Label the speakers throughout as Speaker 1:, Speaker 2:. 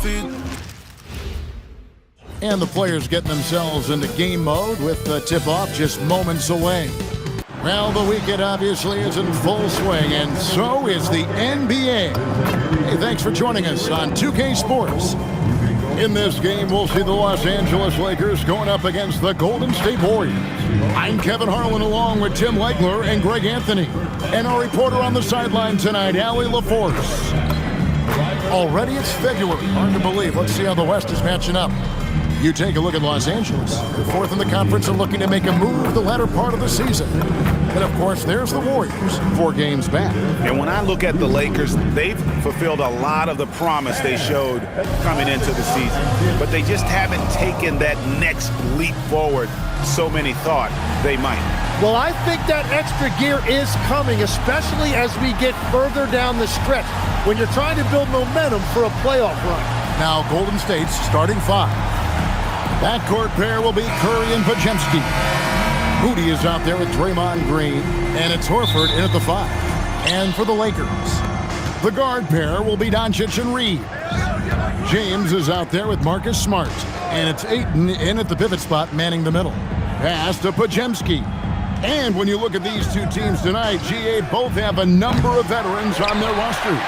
Speaker 1: And the players getting themselves into game mode with the tip-off just moments away. Well, the weekend obviously is in full swing, and so is the NBA. Hey, thanks for joining us on 2K Sports. In this game, we'll see the Los Angeles Lakers going up against the Golden State Warriors. I'm Kevin Harlan along with Tim Legler and Greg Anthony. And our reporter on the sideline tonight, Allie LaForce. Already it's February. Hard to believe. Let's see how the West is matching up. You take a look at Los Angeles. They're fourth in the conference and looking to make a move the latter part of the season. And, of course, there's the Warriors, 4 games back.
Speaker 2: And when I look at the Lakers, they've fulfilled a lot of the promise they showed coming into the season. But they just haven't taken that next leap forward so many thought they might.
Speaker 3: Well, I think that extra gear is coming, especially as we get further down the stretch when you're trying to build momentum for a playoff run.
Speaker 1: Now, Golden State's starting 5. Backcourt pair will be Curry and Podziemski. Moody is out there with Draymond Green, and it's Horford in at the 5. And for the Lakers, the guard pair will be Doncic and Reeves. James is out there with Marcus Smart, and it's Ayton in at the pivot spot, manning the middle. Pass to Podziemski. And when you look at these two teams tonight, GA both have a number of veterans on their roster.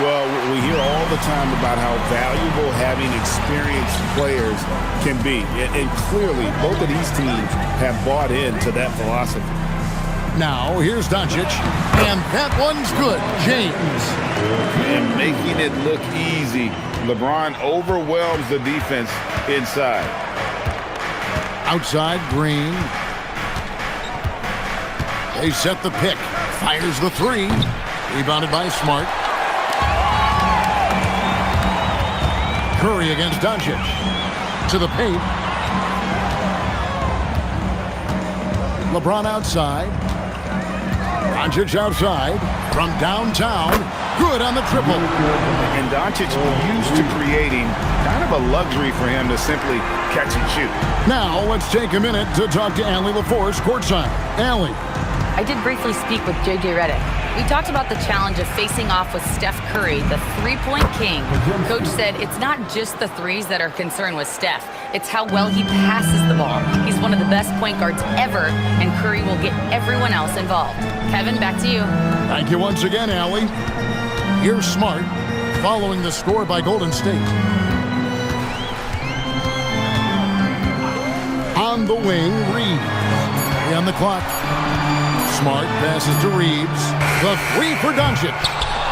Speaker 2: Well, we hear all the time about how valuable having experienced players can be. And clearly, both of these teams have bought into that philosophy.
Speaker 1: Now, here's Doncic. And that one's good. James.
Speaker 2: And making it look easy. LeBron overwhelms the defense inside.
Speaker 1: Outside, Green. They set the pick. Fires the 3. Rebounded by Smart. Curry against Doncic. To the paint. LeBron outside. Doncic outside. From downtown. Good on the triple.
Speaker 2: And Doncic used to creating kind of a luxury for him to simply catch and shoot.
Speaker 1: Now let's take a minute to talk to Allie LaForce courtside. Allie.
Speaker 4: I did briefly speak with J.J. Redick. We talked about the challenge of facing off with Steph Curry, the three-point king. Coach said it's not just the threes that are concerned with Steph. It's how well he passes the ball. He's one of the best point guards ever, and Curry will get everyone else involved. Kevin, back to you.
Speaker 1: Thank you once again, Allie. Here's Smart, following the score by Golden State. On the wing, Reeves. On the clock. Smart passes to Reeves. The 3 for Doncic.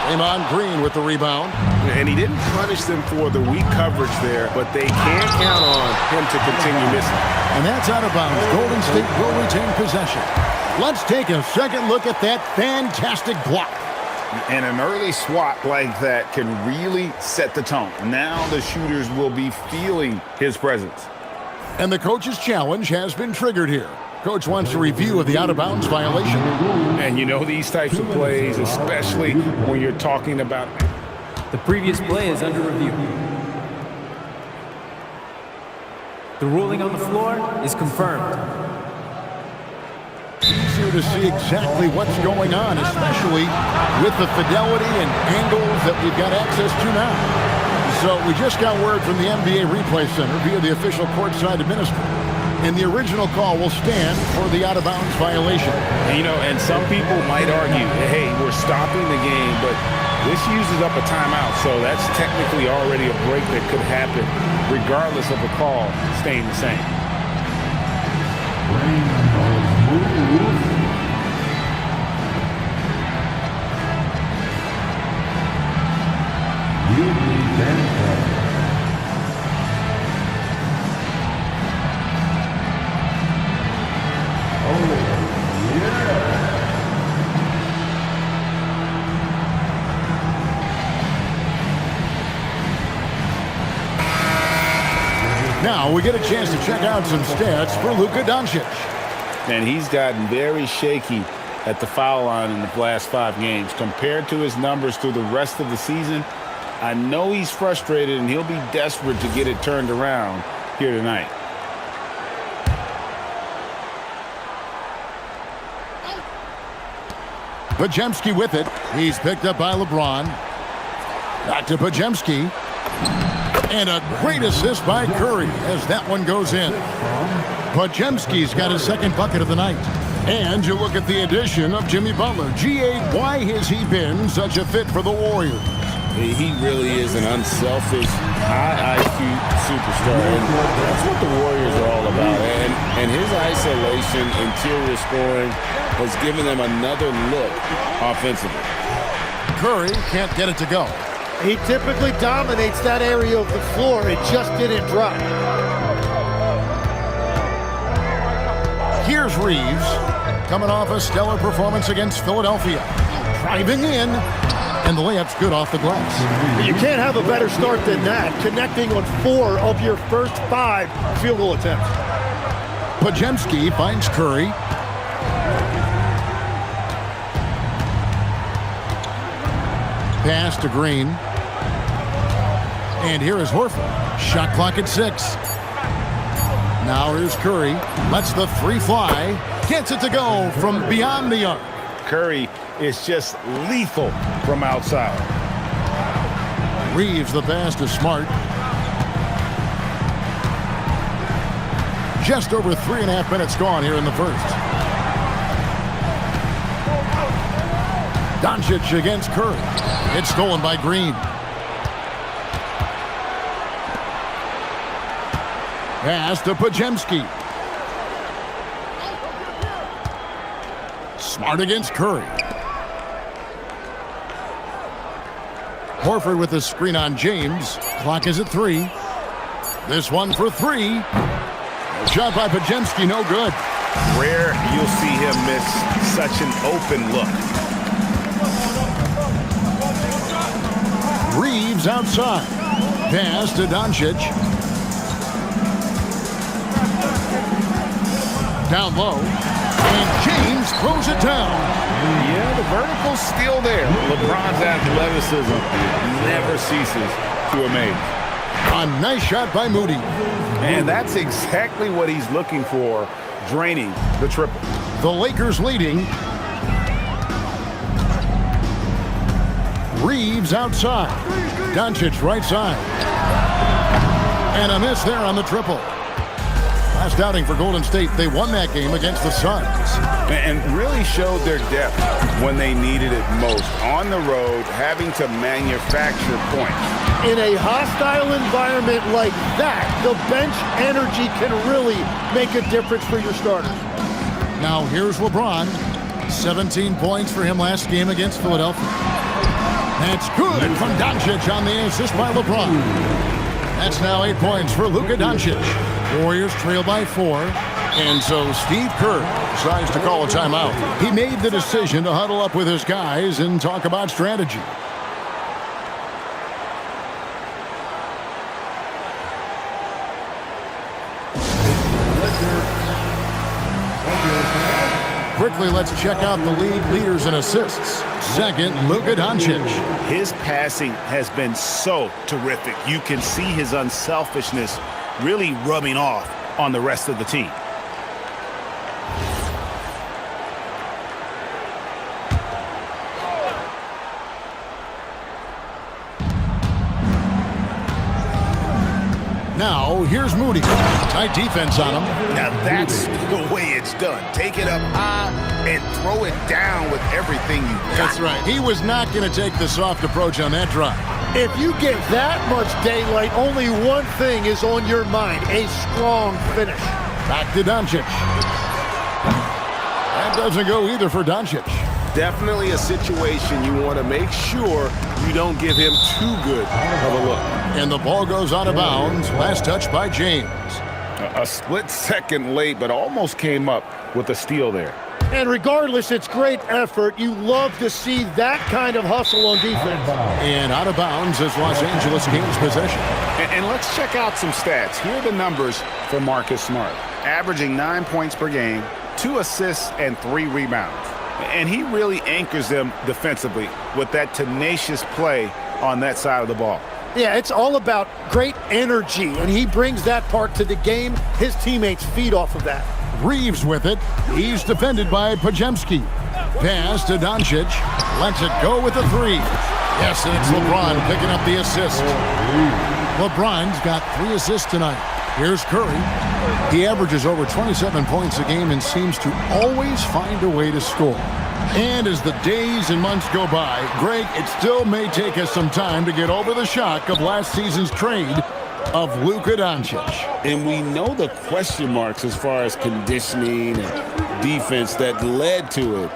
Speaker 1: Draymond Green with the rebound.
Speaker 2: And he didn't punish them for the weak coverage there, but they can count on him to continue missing.
Speaker 1: And that's out of bounds. Golden State will retain possession. Let's take a second look at that fantastic block.
Speaker 2: And an early swat like that can really set the tone. Now the shooters will be feeling his presence.
Speaker 1: And the coach's challenge has been triggered here. Coach wants a review of the out-of-bounds violation.
Speaker 2: And you know these types of plays, especially when you're talking about...
Speaker 5: The previous play is under review. The ruling on the floor is confirmed.
Speaker 1: Easier to see exactly what's going on, especially with the fidelity and angles that we've got access to now. So we just got word from the NBA Replay Center via the official courtside administrator. And the original call will stand for the out-of-bounds violation.
Speaker 2: You know, and some people might argue, hey, we're stopping the game, but this uses up a timeout, so that's technically already a break that could happen, regardless of the call staying the same.
Speaker 1: Now we get a chance to check out some stats for Luka Doncic.
Speaker 2: And he's gotten very shaky at the foul line in the last 5 games. Compared to his numbers through the rest of the season, I know he's frustrated and he'll be desperate to get it turned around here tonight.
Speaker 1: Podziemski with it. He's picked up by LeBron. Back to Podziemski. And a great assist by Curry as that one goes in. Podziemski's got his second bucket of the night. And you look at the addition of Jimmy Butler. G8, why has he been such a fit for the Warriors?
Speaker 2: He really is an unselfish, high IQ superstar. And that's what the Warriors are all about. And his isolation, interior scoring has given them another look offensively.
Speaker 1: Curry can't get it to go.
Speaker 3: He typically dominates that area of the floor. It just didn't drop.
Speaker 1: Here's Reeves, coming off a stellar performance against Philadelphia. Driving in, and the layup's good off the glass.
Speaker 3: You can't have a better start than that, connecting on 4 of your first 5 field goal attempts.
Speaker 1: Podziemski finds Curry. Pass to Green. And here is Horford. Shot clock at 6. Now here's Curry. Lets the 3 fly. Gets it to go from beyond the arc.
Speaker 2: Curry is just lethal from outside.
Speaker 1: Reeves the pass to Smart. Just over 3.5 minutes gone here in the first. Doncic against Curry. It's stolen by Green. Pass to Podziemski. Smart against Curry. Horford with the screen on James. Clock is at 3. This one for 3. Shot by Podziemski, no good.
Speaker 2: Rare you'll see him miss such an open look.
Speaker 1: Reeves outside. Pass to Doncic. Down low. And James throws it down.
Speaker 2: Yeah, the vertical's still there. LeBron's athleticism never ceases to amaze.
Speaker 1: A nice shot by Moody.
Speaker 2: And that's exactly what he's looking for, draining the triple.
Speaker 1: The Lakers leading. Reeves outside. Doncic right side. And a miss there on the triple. Last outing for Golden State, they won that game against the Suns.
Speaker 2: And really showed their depth when they needed it most. On the road, having to manufacture points.
Speaker 3: In a hostile environment like that, the bench energy can really make a difference for your starters.
Speaker 1: Now here's LeBron. 17 points for him last game against Philadelphia. That's good from Doncic on the assist by LeBron. That's now 8 points for Luka Doncic. Warriors trail by 4. And so Steve Kerr decides to call a timeout. He made the decision to huddle up with his guys and talk about strategy. Quickly, let's check out the league leaders in assists. Second, Luka Doncic.
Speaker 2: His passing has been so terrific. You can see his unselfishness really rubbing off on the rest of the team.
Speaker 1: Now, here's Moody. Tight defense on him.
Speaker 2: Now that's the way it's done. Take it up high and throw it down with everything you got.
Speaker 1: That's right. He was not going to take the soft approach on that drive.
Speaker 3: If you get that much daylight, only one thing is on your mind, a strong finish.
Speaker 1: Back to Doncic. That doesn't go either for Doncic.
Speaker 2: Definitely a situation you want to make sure you don't give him too good of a look.
Speaker 1: And the ball goes out of bounds. Last touch by James.
Speaker 2: A split second late, but almost came up with a steal there.
Speaker 3: And regardless, it's great effort. You love to see that kind of hustle on defense.
Speaker 1: And out of bounds as Los Angeles gains possession.
Speaker 2: And let's check out some stats. Here are the numbers for Marcus Smart. Averaging 9 points per game, 2 assists, and 3 rebounds. And he really anchors them defensively with that tenacious play on that side of the ball.
Speaker 3: Yeah, it's all about great energy, and he brings that part to the game. His teammates feed off of that.
Speaker 1: Reeves with it. He's defended by Podziemski. Pass to Doncic. Lets it go with the 3. Yes, and it's LeBron picking up the assist. LeBron's got 3 assists tonight. Here's Curry. He averages over 27 points a game and seems to always find a way to score. And as the days and months go by, Greg, it still may take us some time to get over the shock of last season's trade of LUKA Doncic.
Speaker 2: And we know the question marks as far as conditioning and defense that led to it.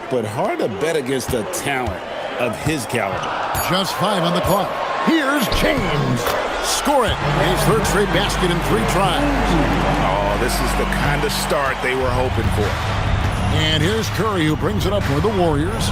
Speaker 2: But hard to bet against a talent of his caliber.
Speaker 1: Just 5 on the clock. Here's James. Score it. His third straight basket in 3 tries.
Speaker 6: Oh, this is the kind of start they were hoping for.
Speaker 1: And here's Curry, who brings it up for the Warriors.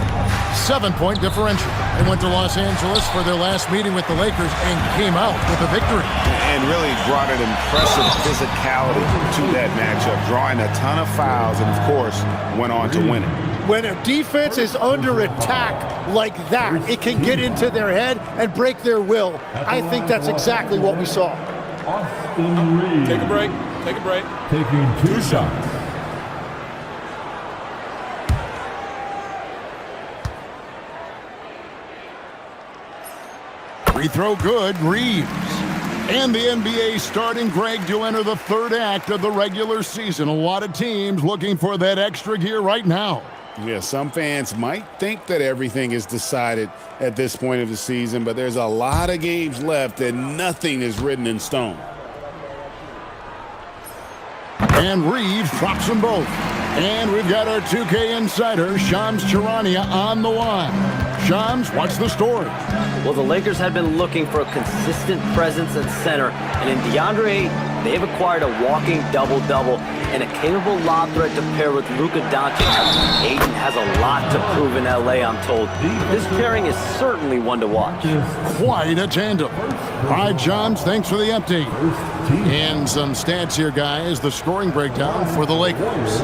Speaker 1: 7-point differential. They went to Los Angeles for their last meeting with the Lakers and came out with a victory.
Speaker 6: And really brought an impressive physicality to that matchup, drawing a ton of fouls and, of course, went on to win it.
Speaker 3: When a defense is under attack like that, it can get into their head and break their will. I think that's exactly what we saw.
Speaker 7: Take a break. Take a break.
Speaker 8: Taking 2 shots.
Speaker 1: Free throw good, Reeves. And the NBA starting, Greg, to enter the 3rd act of the regular season. A lot of teams looking for that extra gear right now.
Speaker 2: Yeah, some fans might think that everything is decided at this point of the season, but there's a lot of games left and nothing is written in stone.
Speaker 1: And Reeves drops them both. And we've got our 2K insider, Shams Charania, on the line. Shams, what's the story?
Speaker 9: Well, the Lakers have been looking for a consistent presence at center, and in DeAndre Ayton, they've acquired a walking double-double and a capable lob threat to pair with LUKA Doncic. Ayton has a lot to prove in LA, I'm told. This pairing is certainly one to watch.
Speaker 1: Quite a tandem. All right, Shams, thanks for the update. And some stats here, guys. The scoring breakdown for the Lakers.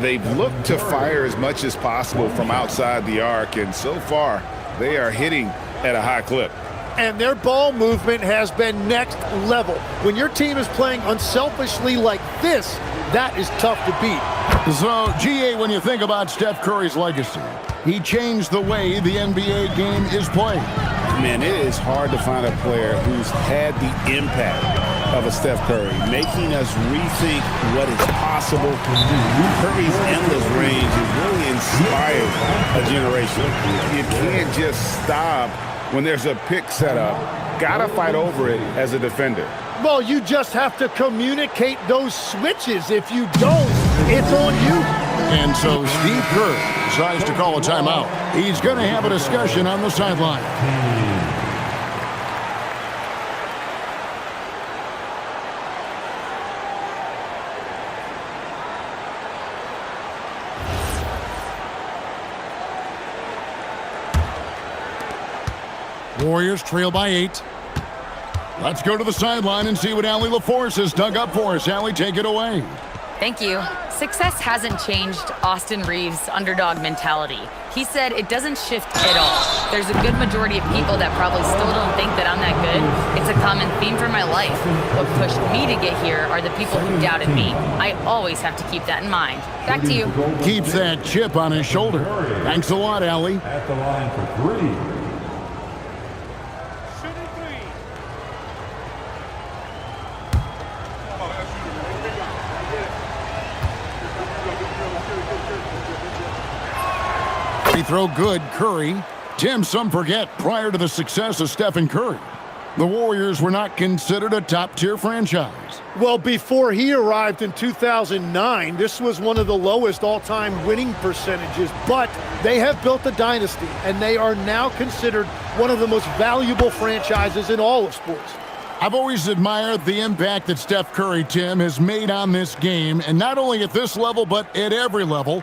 Speaker 6: They've looked to fire as much as possible from outside the arc, and so far, they are hitting at a high clip.
Speaker 3: And their ball movement has been next level. When your team is playing unselfishly like this, that is tough to beat.
Speaker 1: So, GA, when you think about Steph Curry's legacy, he changed the way the NBA game is played.
Speaker 2: Man, it is hard to find a player who's had the impact of a Steph Curry, making us rethink what is possible. Curry's endless range has really inspired a generation. You can't just stop when there's a pick set up. Gotta fight over it as a defender.
Speaker 3: Well, you just have to communicate those switches. If you don't, it's on you.
Speaker 1: And so Steve Kerr decides to call a timeout. He's going to have a discussion on the sideline. Warriors trail by 8. Let's go to the sideline and see what Allie LaForce has dug up for us. Allie, take it away.
Speaker 4: Thank you. Success hasn't changed Austin Reeves' underdog mentality. He said it doesn't shift at all. There's a good majority of people that probably still don't think that I'm that good. It's a common theme for my life. What pushed me to get here are the people who doubted me. I always have to keep that in mind. Back to you.
Speaker 1: Keeps that chip on his shoulder. Thanks a lot, Allie.
Speaker 8: At the line for 3.
Speaker 1: Free throw good, Curry. Tim, some forget, prior to the success of Stephen Curry, the Warriors were not considered a top-tier franchise.
Speaker 3: Well, before he arrived in 2009, this was one of the lowest all-time winning percentages, but they have built a dynasty, and they are now considered one of the most valuable franchises in all of sports.
Speaker 1: I've always admired the impact that Steph Curry, Tim, has made on this game, and not only at this level, but at every level.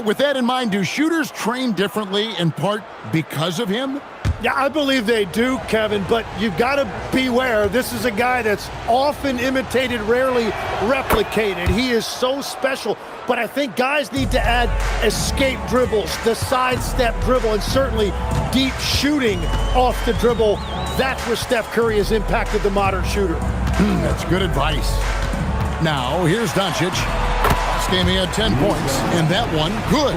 Speaker 1: With that in mind, do shooters train differently in part because of him?
Speaker 3: Yeah, I believe they do, Kevin, but you've got to beware. This is a guy that's often imitated, rarely replicated. He is so special, but I think guys need to add escape dribbles, the sidestep dribble, and certainly deep shooting off the dribble. That's where Steph Curry has impacted the modern shooter.
Speaker 1: That's good advice. Now, here's Doncic. last game he had 10 points, and that one, good.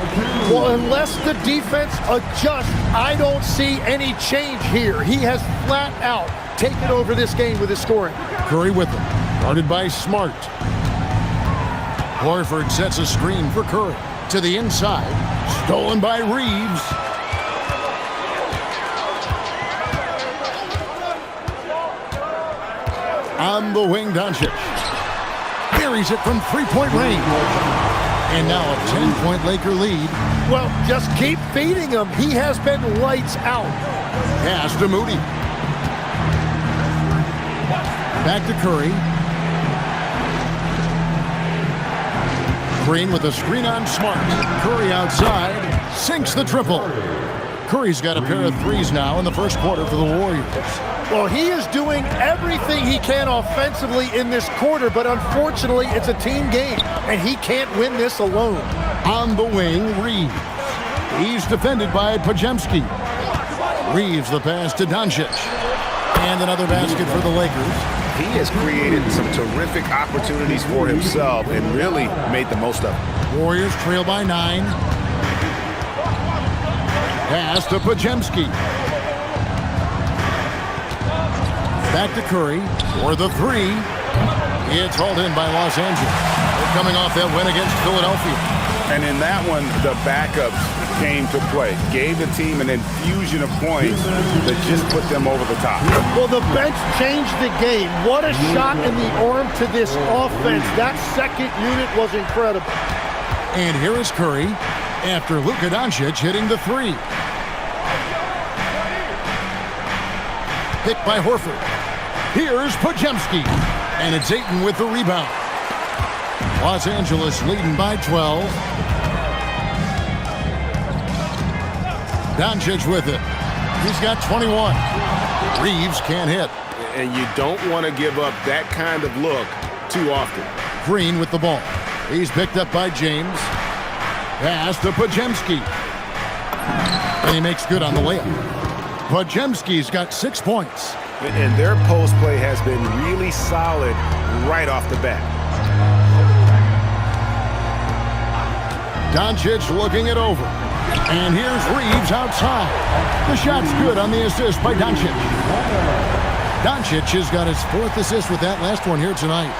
Speaker 3: Well, unless the defense adjusts, I don't see any change here. He has flat out taken over this game with his scoring.
Speaker 1: Curry with him, guarded by Smart. Horford sets a screen for Curry. To the inside, stolen by Reeves. On the wing, Doncic. Buries it from three-point range. And now a 10-point Laker lead.
Speaker 3: Well, just keep feeding him. He has been lights out.
Speaker 1: Pass to Moody. Back to Curry. Green with a screen on Smart. Curry outside. Sinks the triple. Curry's got a pair of threes now in the first quarter for the Warriors.
Speaker 3: Well, he is doing everything he can offensively in this quarter, but unfortunately, it's a team game, and he can't win this alone.
Speaker 1: On the wing, Reeves. He's defended by Podziemski. Reeves the pass to Doncic. And another basket for the Lakers.
Speaker 6: He has created some terrific opportunities for himself and really made the most of it.
Speaker 1: Warriors trail by 9. Pass to Podziemski. Back to Curry for the three. It's hauled in by Los Angeles. They're coming off that win against Philadelphia.
Speaker 6: And in that one, the backups came to play. Gave the team an infusion of points that just put them over the top.
Speaker 3: Well, the bench changed the game. What a shot in the arm to this offense. That second unit was incredible.
Speaker 1: And here is Curry after Luka Doncic hitting the three. Picked by Horford. Here's Podziemski. And it's Ayton with the rebound. Los Angeles leading by 12. Doncic with it. He's got 21. Reeves can't hit.
Speaker 6: And you don't want to give up that kind of look too often.
Speaker 1: Green with the ball. He's picked up by James. Pass to Podziemski. And he makes good on the layup. Podziemski's got 6 points.
Speaker 6: And their post play has been really solid right off the bat.
Speaker 1: Doncic looking it over. And here's Reeves outside. The shot's good on the assist by Doncic. Doncic has got his 4th assist with that last one here tonight.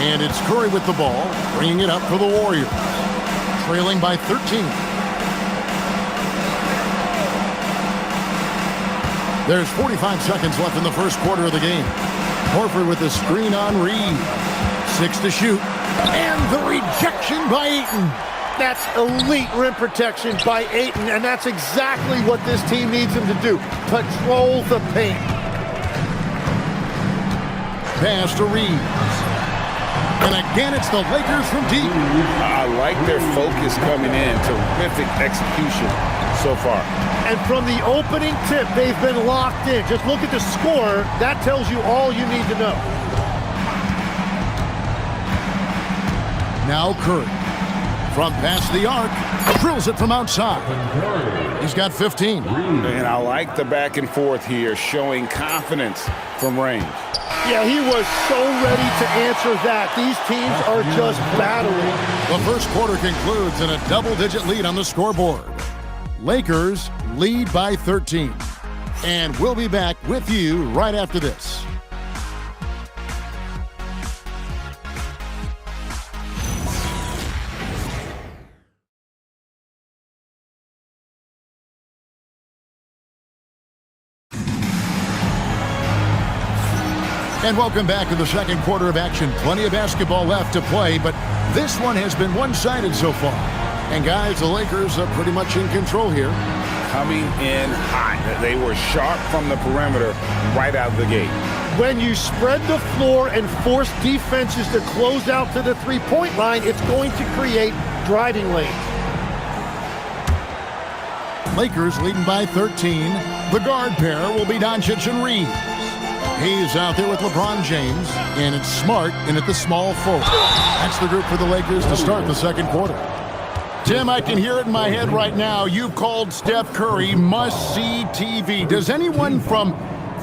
Speaker 1: And it's Curry with the ball, bringing it up for the Warriors. Trailing by 13. There's 45 seconds left in the first quarter of the game. Horford with the screen on Reeves. 6 to shoot. And the rejection by Ayton.
Speaker 3: That's elite rim protection by Ayton, and that's exactly what this team needs him to do. Patrol the paint.
Speaker 1: Pass to Reeves. And again, it's the Lakers from deep.
Speaker 6: I like their focus coming in. Terrific execution so far.
Speaker 3: And from the opening tip, they've been locked in. Just look at the score. That tells you all you need to know.
Speaker 1: Now Curry. From past the arc. Drills it from outside. He's got 15.
Speaker 6: And I like the back and forth here, showing confidence from range.
Speaker 3: Yeah, he was so ready to answer that. These teams are just battling.
Speaker 1: The first quarter concludes in a double-digit lead on the scoreboard. Lakers lead by 13. And we'll be back with you right after this. And welcome back to the second quarter of action. Plenty of basketball left to play, but this one has been one-sided so far. And guys, the Lakers are pretty much in control here.
Speaker 6: Coming in hot. They were sharp from the perimeter right out of the gate.
Speaker 3: When you spread the floor and force defenses to close out to the three-point line, it's going to create driving lanes.
Speaker 1: Lakers leading by 13. The guard pair will be Doncic and Reeves. He's out there with LeBron James, and it's Smart in at the small forward. That's the group for the Lakers to start the second quarter. Tim, I can hear it in my head right now. You've called Steph Curry must-see TV. Does anyone from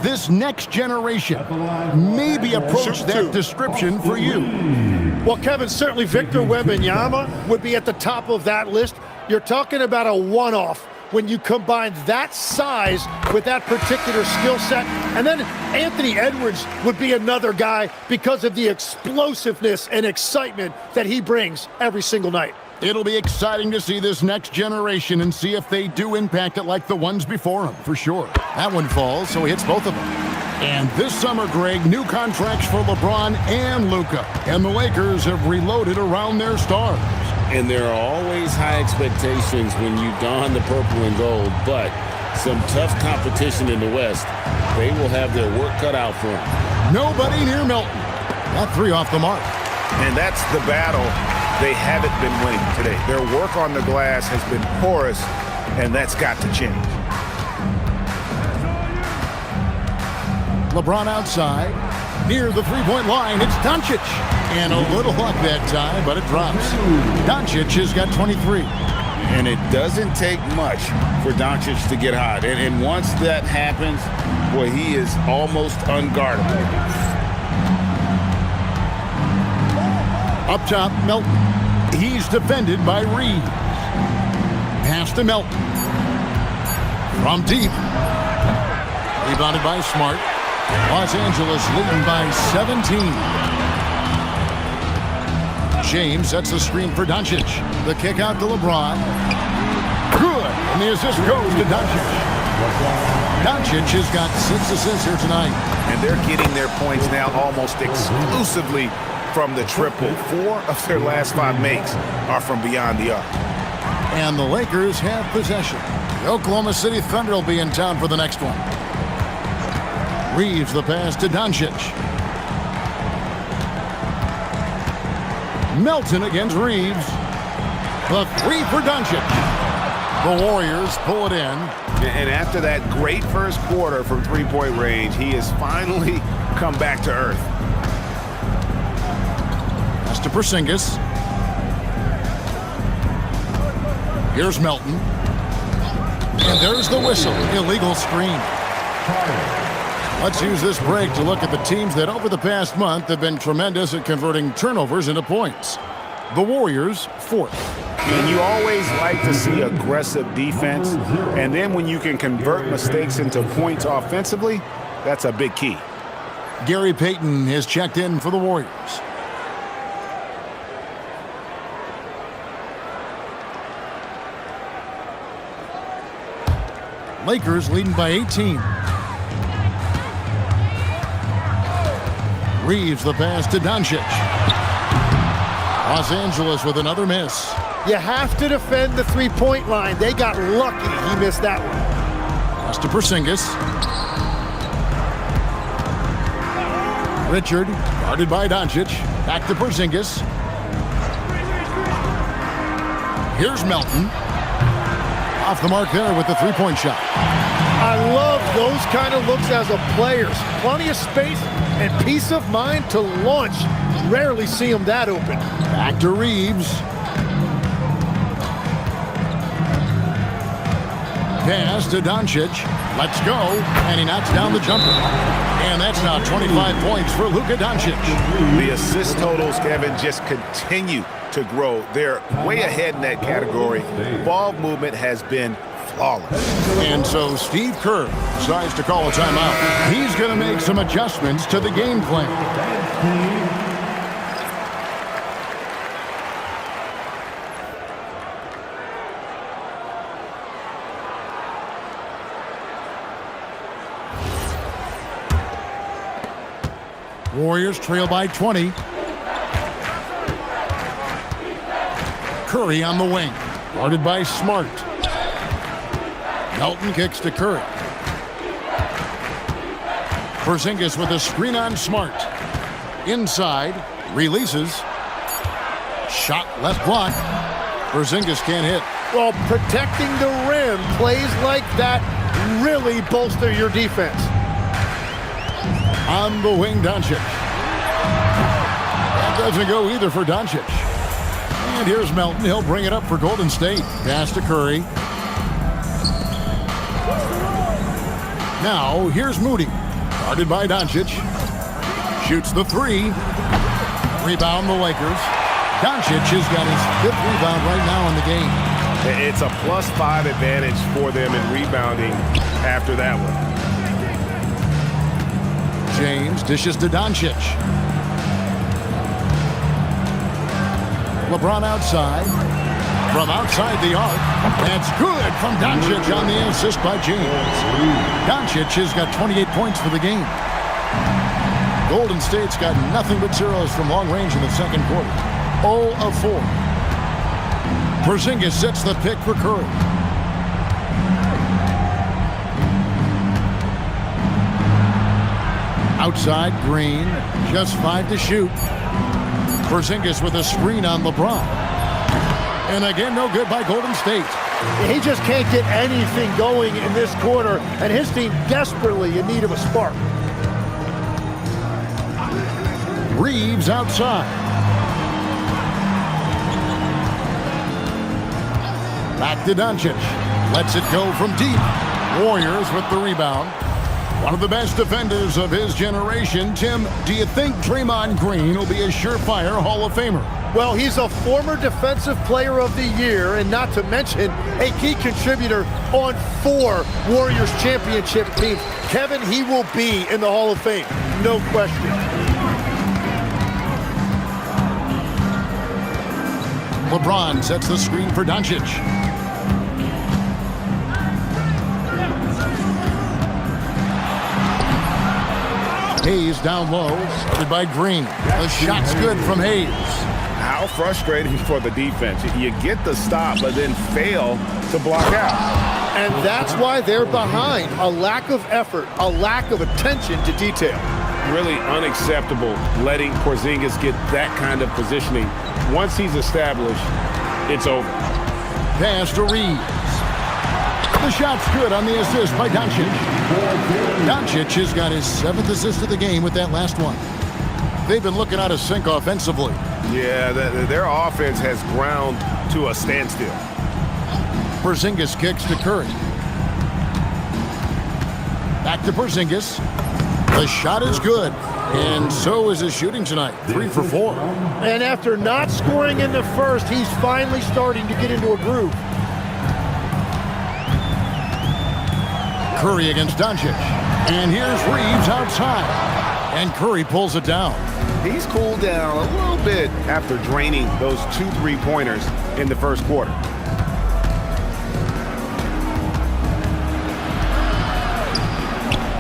Speaker 1: this next generation maybe approach that description for you?
Speaker 3: Well, Kevin, certainly Victor Wembanyama would be at the top of that list. You're talking about a one-off when you combine that size with that particular skill set. And then Anthony Edwards would be another guy because of the explosiveness and excitement that he brings every single night.
Speaker 1: It'll be exciting to see this next generation and see if they do impact it like the ones before them, for sure. That one falls, so he hits both of them. And this summer, Greg, new contracts for LeBron and LUKA. And the Lakers have reloaded around their stars.
Speaker 2: And there are always high expectations when you don the purple and gold, but some tough competition in the West. They will have their work cut out for them.
Speaker 1: Nobody near Milton. That three off the mark.
Speaker 6: And that's the battle they haven't been winning today. Their work on the glass has been porous, and that's got to change.
Speaker 1: LeBron outside, near the three-point line. It's Doncic. And a little luck that time, but it drops. Doncic has got 23.
Speaker 2: And it doesn't take much for Doncic to get hot. And once that happens, boy, he is almost unguardable.
Speaker 1: Up top, Melton. He's defended by Reeves. Pass to Melton. From deep. Rebounded by Smart. Los Angeles leading by 17. James sets the screen for Doncic. The kick out to LeBron. Good. And the assist goes to Doncic. Doncic has got 6 assists here tonight.
Speaker 6: And they're getting their points now almost exclusively from the triple. 4 of their last 5 makes are from beyond the arc.
Speaker 1: And the Lakers have possession. The Oklahoma City Thunder will be in town for the next one. Reeves the pass to Doncic. Melton against Reeves. The three for Doncic. The Warriors pull it in.
Speaker 6: And after that great first quarter from three-point range, he has finally come back to earth.
Speaker 1: Pass to Porzingis. Here's Melton. And there's the whistle. Illegal screen. Let's use this break to look at the teams that over the past month have been tremendous at converting turnovers into points. The Warriors, 4th.
Speaker 6: And you always like to see aggressive defense. And then when you can convert mistakes into points offensively, that's a big key.
Speaker 1: Gary Payton has checked in for the Warriors. Lakers leading by 18. Reeves the pass to Doncic. Los Angeles with another miss.
Speaker 3: You have to defend the three-point line. They got lucky he missed that one.
Speaker 1: Pass to Porzingis. Richard, guarded by Doncic. Back to Porzingis. Here's Melton. Off the mark there with the three-point shot.
Speaker 3: I love those kind of looks as a player. Plenty of space and peace of mind to launch. Rarely see him that open.
Speaker 1: Back to Reeves. Pass to Doncic. Let's go. And he knocks down the jumper. And that's now 25 points for Luka Doncic.
Speaker 6: The assist totals, Kevin, just continue to grow. They're way ahead in that category. Ball movement has been flawless.
Speaker 1: And so Steve Kerr decides to call a timeout. He's going to make some adjustments to the game plan. Warriors trail by 20. Curry on the wing, guarded by Smart. Melton kicks to Curry. Porzingis with a screen on Smart. Inside, releases. Shot left block. Porzingis can't hit.
Speaker 3: Well, protecting the rim, plays like that really bolster your defense.
Speaker 1: On the wing, Doncic. That doesn't go either for Doncic. And here's Melton. He'll bring it up for Golden State. Pass to Curry. Now, here's Moody. Guarded by Doncic. Shoots the three. Rebound the Lakers. Doncic has got his 5th rebound right now in the game.
Speaker 6: It's a +5 advantage for them in rebounding after that one.
Speaker 1: James dishes to Doncic. LeBron outside. From outside the arc. That's good from Doncic on the assist by James. Doncic has got 28 points for the game. Golden State's got nothing but zeros from long range in the second quarter. 0 of 4. Porzingis sets the pick for Curry. Outside, Green. Just 5 to shoot. Porzingis with a screen on LeBron. And again, no good by Golden State.
Speaker 3: He just can't get anything going in this quarter, and his team desperately in need of a spark.
Speaker 1: Reeves outside. Back to Doncic. Lets it go from deep. Warriors with the rebound. One of the best defenders of his generation. Tim, do you think Draymond Green will be a surefire Hall of Famer?
Speaker 3: Well, he's a former Defensive Player of the Year, and not to mention a key contributor on 4 Warriors championship teams. Kevin, he will be in the Hall of Fame, no question.
Speaker 1: LeBron sets the screen for Doncic. Hayes down low, started by Green. The shot's good from Hayes.
Speaker 6: How frustrating for the defense. You get the stop, but then fail to block out.
Speaker 3: And that's why they're behind. A lack of effort, a lack of attention to detail.
Speaker 6: Really unacceptable letting Porzingis get that kind of positioning. Once he's established, it's over.
Speaker 1: Pass to Reeves. The shot's good on the assist by Doncic. Doncic has got his 7th assist of the game with that last one. They've been looking out of sync offensively.
Speaker 6: Yeah, their offense has ground to a standstill.
Speaker 1: Porzingis kicks to Curry. Back to Porzingis. The shot is good, and so is his shooting tonight. 3 for 4.
Speaker 3: And after not scoring in the first, he's finally starting to get into a groove.
Speaker 1: Curry against Doncic. And here's Reeves outside. And Curry pulls it down.
Speaker 6: He's cooled down a little bit after draining those 2 3-pointers in the first quarter.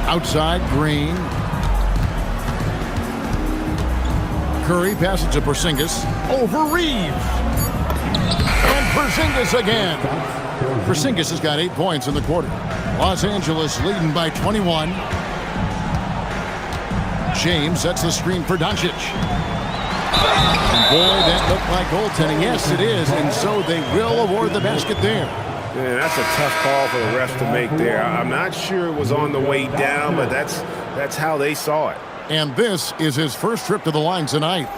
Speaker 1: Outside, Green. Curry passes to Porzingis. Over Reeves. And Porzingis again. Porzingis has got 8 points in the quarter. Los Angeles leading by 21. James sets the screen for Doncic. And boy, that looked like goaltending. Yes, it is. And so they will award the basket there.
Speaker 6: Yeah, that's a tough call for the refs to make there. I'm not sure it was on the way down, but that's how they saw it.
Speaker 1: And this is his first trip to the line tonight.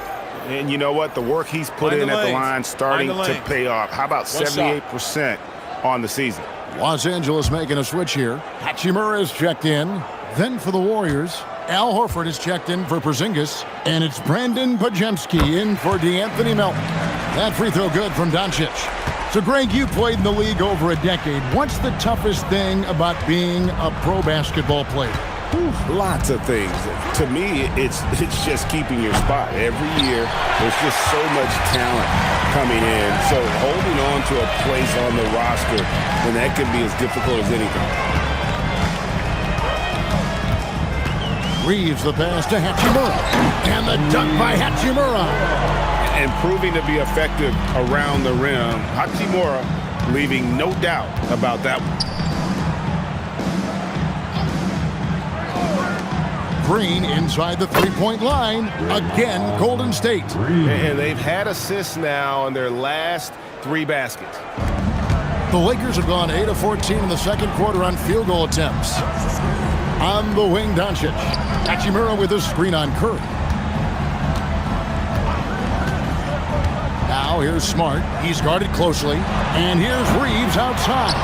Speaker 6: And you know what? The work he's put in at the line starting to pay off. How about 78% on the season?
Speaker 1: Los Angeles making a switch here. Hachimura is checked in. Then for the Warriors, Al Horford is checked in for Porzingis. And it's Brandon Podziemski in for DeAnthony Melton. That free throw good from Doncic. So, Greg, you played in the league over a decade. What's the toughest thing about being a pro basketball player?
Speaker 6: Lots of things. To me, it's just keeping your spot. Every year, there's just so much talent coming in. So holding on to a place on the roster, and that can be as difficult as anything.
Speaker 1: Reeves the pass to Hachimura. And the dunk by Hachimura.
Speaker 6: And proving to be effective around the rim. Hachimura leaving no doubt about that one.
Speaker 1: Green inside the three-point line. Again, Golden State.
Speaker 6: And they've had assists now on their last 3 baskets.
Speaker 1: The Lakers have gone 8 of 14 in the second quarter on field goal attempts. On the wing, Doncic. Hachimura with a screen on Curry. Now here's Smart. He's guarded closely. And here's Reeves outside.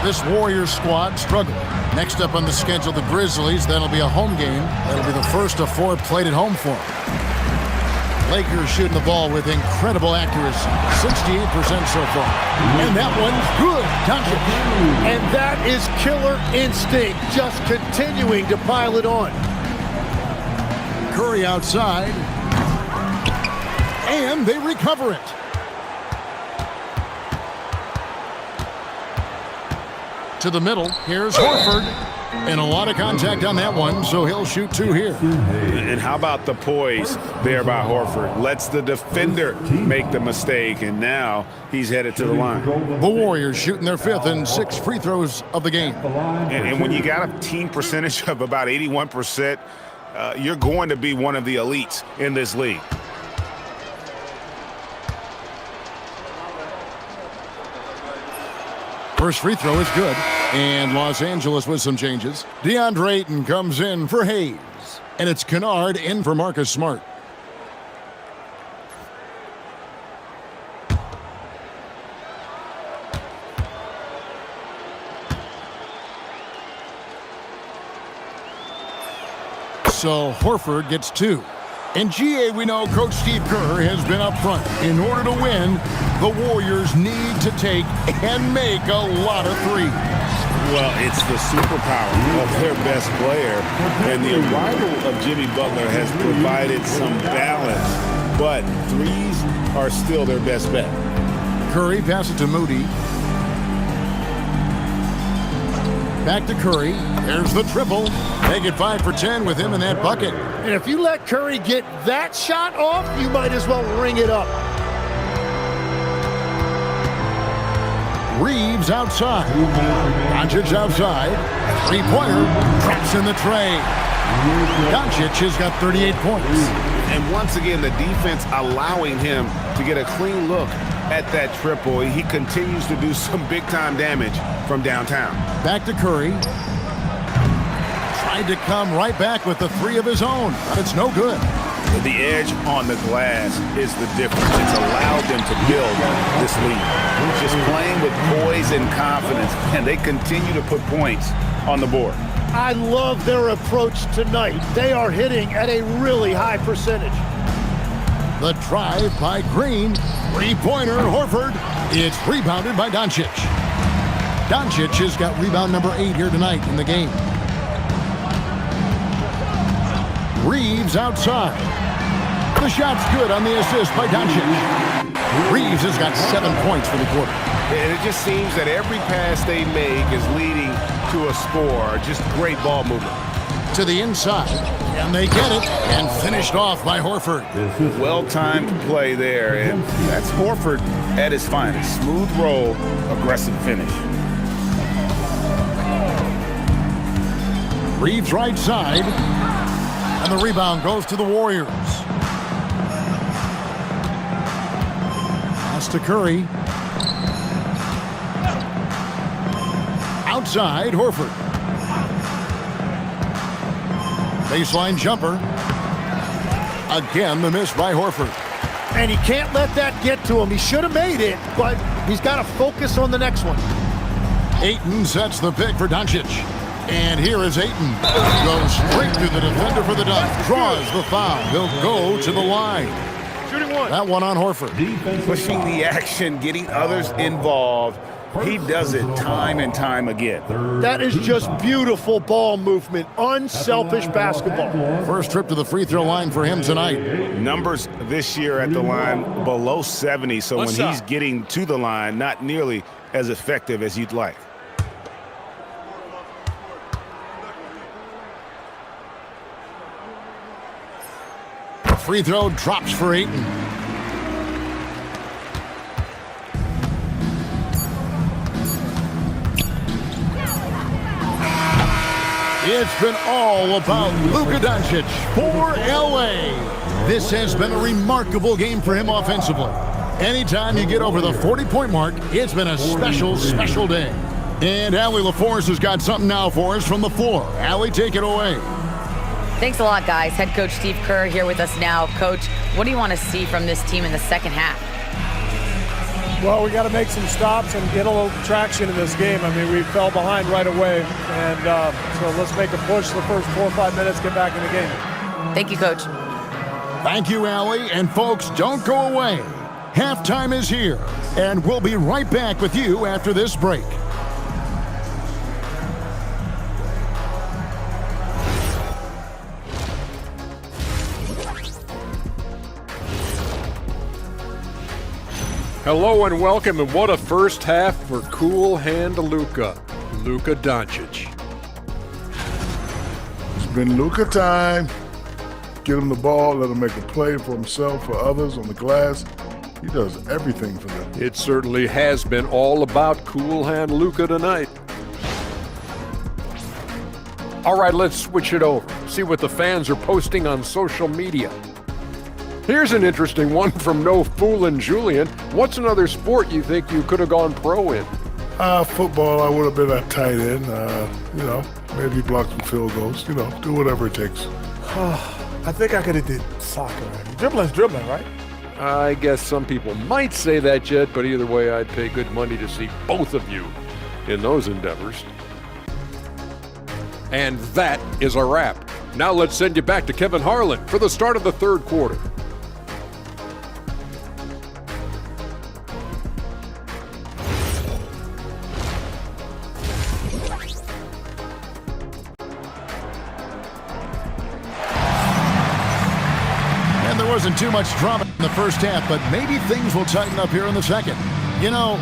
Speaker 1: This Warriors squad struggling. Next up on the schedule, the Grizzlies. That'll be a home game. That'll be the first of 4 played at home for them. Lakers shooting the ball with incredible accuracy, 68% so far. And that one's good. Doncic.
Speaker 3: And that is killer instinct, just continuing to pile it on.
Speaker 1: Curry outside. And they recover it. To the middle. Here's Horford. And a lot of contact on that one, so he'll shoot 2 here.
Speaker 6: And how about the poise there by Horford? Lets the defender make the mistake, and now he's headed to the line.
Speaker 1: The Warriors shooting their 5th and 6th free throws of the game.
Speaker 6: And when you got a team percentage of about 81%, you're going to be one of the elites in this league.
Speaker 1: First free throw is good. And Los Angeles with some changes. DeAndre Ayton comes in for Hayes. And it's Kennard in for Marcus Smart. So Horford gets 2. And GA, we know Coach Steve Kerr has been up front. In order to win, the Warriors need to take and make a lot of threes.
Speaker 6: Well, it's the superpower of their best player, and the arrival of Jimmy Butler has provided some balance, but threes are still their best bet.
Speaker 1: Curry passes to Moody. Back to Curry. There's the triple. Make it 5 for 10 with him in that bucket.
Speaker 3: And if you let Curry get that shot off, you might as well ring it up.
Speaker 1: Reeves outside. Doncic outside. Three-pointer. Traps in the tray. Doncic has got 38 points.
Speaker 6: And once again, the defense allowing him to get a clean look at that triple. He continues to do some big-time damage from downtown.
Speaker 1: Back to Curry. Tried to come right back with the 3 of his own, but it's no good.
Speaker 6: The edge on the glass is the difference. It's allowed them to build this lead. Just playing with poise and confidence, and they continue to put points on the board.
Speaker 3: I love their approach tonight. They are hitting at a really high percentage.
Speaker 1: The drive by Green. Three-pointer, Horford. It's rebounded by Doncic. Doncic has got rebound number 8 here tonight in the game. Reeves outside. The shot's good on the assist by Doncic. Reeves has got 7 points for the quarter.
Speaker 6: And it just seems that every pass they make is leading to a score. Just great ball movement.
Speaker 1: To the inside, and they get it, and finished off by Horford.
Speaker 6: Well-timed play there, and that's Horford at his finest. Smooth roll, aggressive finish.
Speaker 1: Reeves right side, and the rebound goes to the Warriors. Pass to Curry. Outside, Horford. Baseline jumper. Again, the miss by Horford.
Speaker 3: And he can't let that get to him. He should have made it, but he's got to focus on the next one.
Speaker 1: Ayton sets the pick for Doncic. And here is Ayton. Goes straight to the defender for the dunk. Draws the foul. He'll go to the line.
Speaker 3: Shooting one.
Speaker 1: That one on Horford.
Speaker 6: Pushing the action, getting others involved. He does it time and time again.
Speaker 3: That is just beautiful ball movement. Unselfish basketball.
Speaker 1: First trip to the free throw line for him tonight.
Speaker 6: Numbers this year at the line below 70, so when he's getting to the line, not nearly as effective as you'd like.
Speaker 1: Free throw drops for Ayton. It's been all about LUKA Doncic for LA. This has been a remarkable game for him offensively. Anytime you get over the 40-point mark, it's been a special, special day. And Allie LaForce has got something now for us from the floor. Allie, take it away.
Speaker 4: Thanks a lot, guys. Head coach Steve Kerr here with us now. Coach, what do you want to see from this team in the second half?
Speaker 7: Well, we got to make some stops and get a little traction in this game. I mean, we fell behind right away, and so let's make a push the first 4 or 5 minutes, get back in the game.
Speaker 4: Thank you, Coach.
Speaker 1: Thank you, Allie. And folks, don't go away. Halftime is here, and we'll be right back with you after this break.
Speaker 10: Hello and welcome, and what a first half for cool hand Luka Doncic.
Speaker 11: It's been Luka time. Get him the ball, let him make a play for himself, for others on the glass. He does everything for them.
Speaker 10: It certainly has been all about cool hand Luka tonight. All right, let's switch it over. See what the fans are posting on social media. Here's an interesting one from No Foolin' Julian. What's another sport you think you could have gone pro in?
Speaker 11: Football, I would have been a tight end. Maybe block some field goals. Do whatever it takes.
Speaker 7: I think I could have did soccer. Dribbling's dribbling, right?
Speaker 10: I guess some people might say that, Jed, but either way, I'd pay good money to see both of you in those endeavors. And that is a wrap. Now let's send you back to Kevin Harlan for the start of the third quarter.
Speaker 1: Wasn't too much drama in the first half, but maybe things will tighten up here in the second.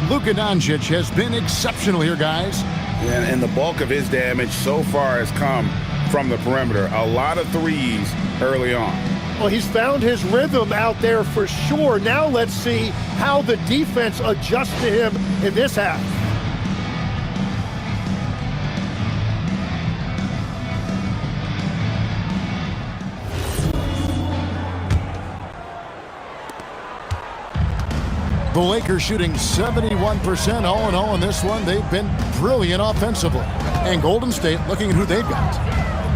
Speaker 1: Luka Doncic has been exceptional here, guys.
Speaker 2: And the bulk of his damage so far has come from the perimeter. A lot of threes early on.
Speaker 3: Well, he's found his rhythm out there for sure. Now let's see how the defense adjusts to him in this half.
Speaker 1: The Lakers shooting 71% all in all in this one. They've been brilliant offensively. And Golden State looking at who they've got.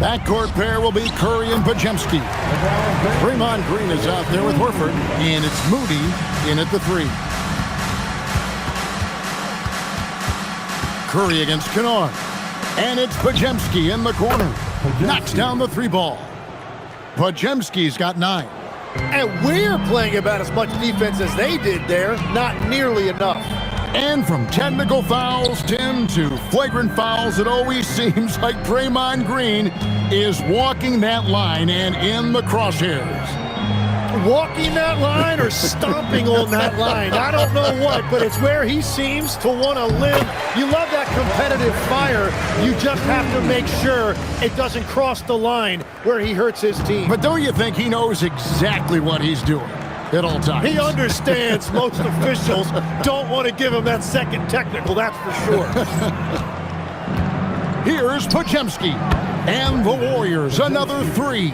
Speaker 1: Backcourt pair will be Curry and Podziemski. Draymond Green is out there with Horford. And it's Moody in at the 3. Curry against Kennard. And it's Podziemski in the corner. Knocks down the 3 ball. Podziemski's got 9.
Speaker 3: And we're playing about as much defense as they did there. Not nearly enough.
Speaker 1: And from technical fouls, Tim, to flagrant fouls, it always seems like Draymond Green is walking that line and in the crosshairs.
Speaker 3: Walking that line or stomping on that line. I don't know what, but it's where he seems to want to live. You love that competitive fire. You just have to make sure it doesn't cross the line where he hurts his team.
Speaker 1: But don't you think he knows exactly what he's doing at all times?
Speaker 3: He understands most officials don't want to give him that second technical, that's for sure.
Speaker 1: Here's Podziemski. And the Warriors, another 3.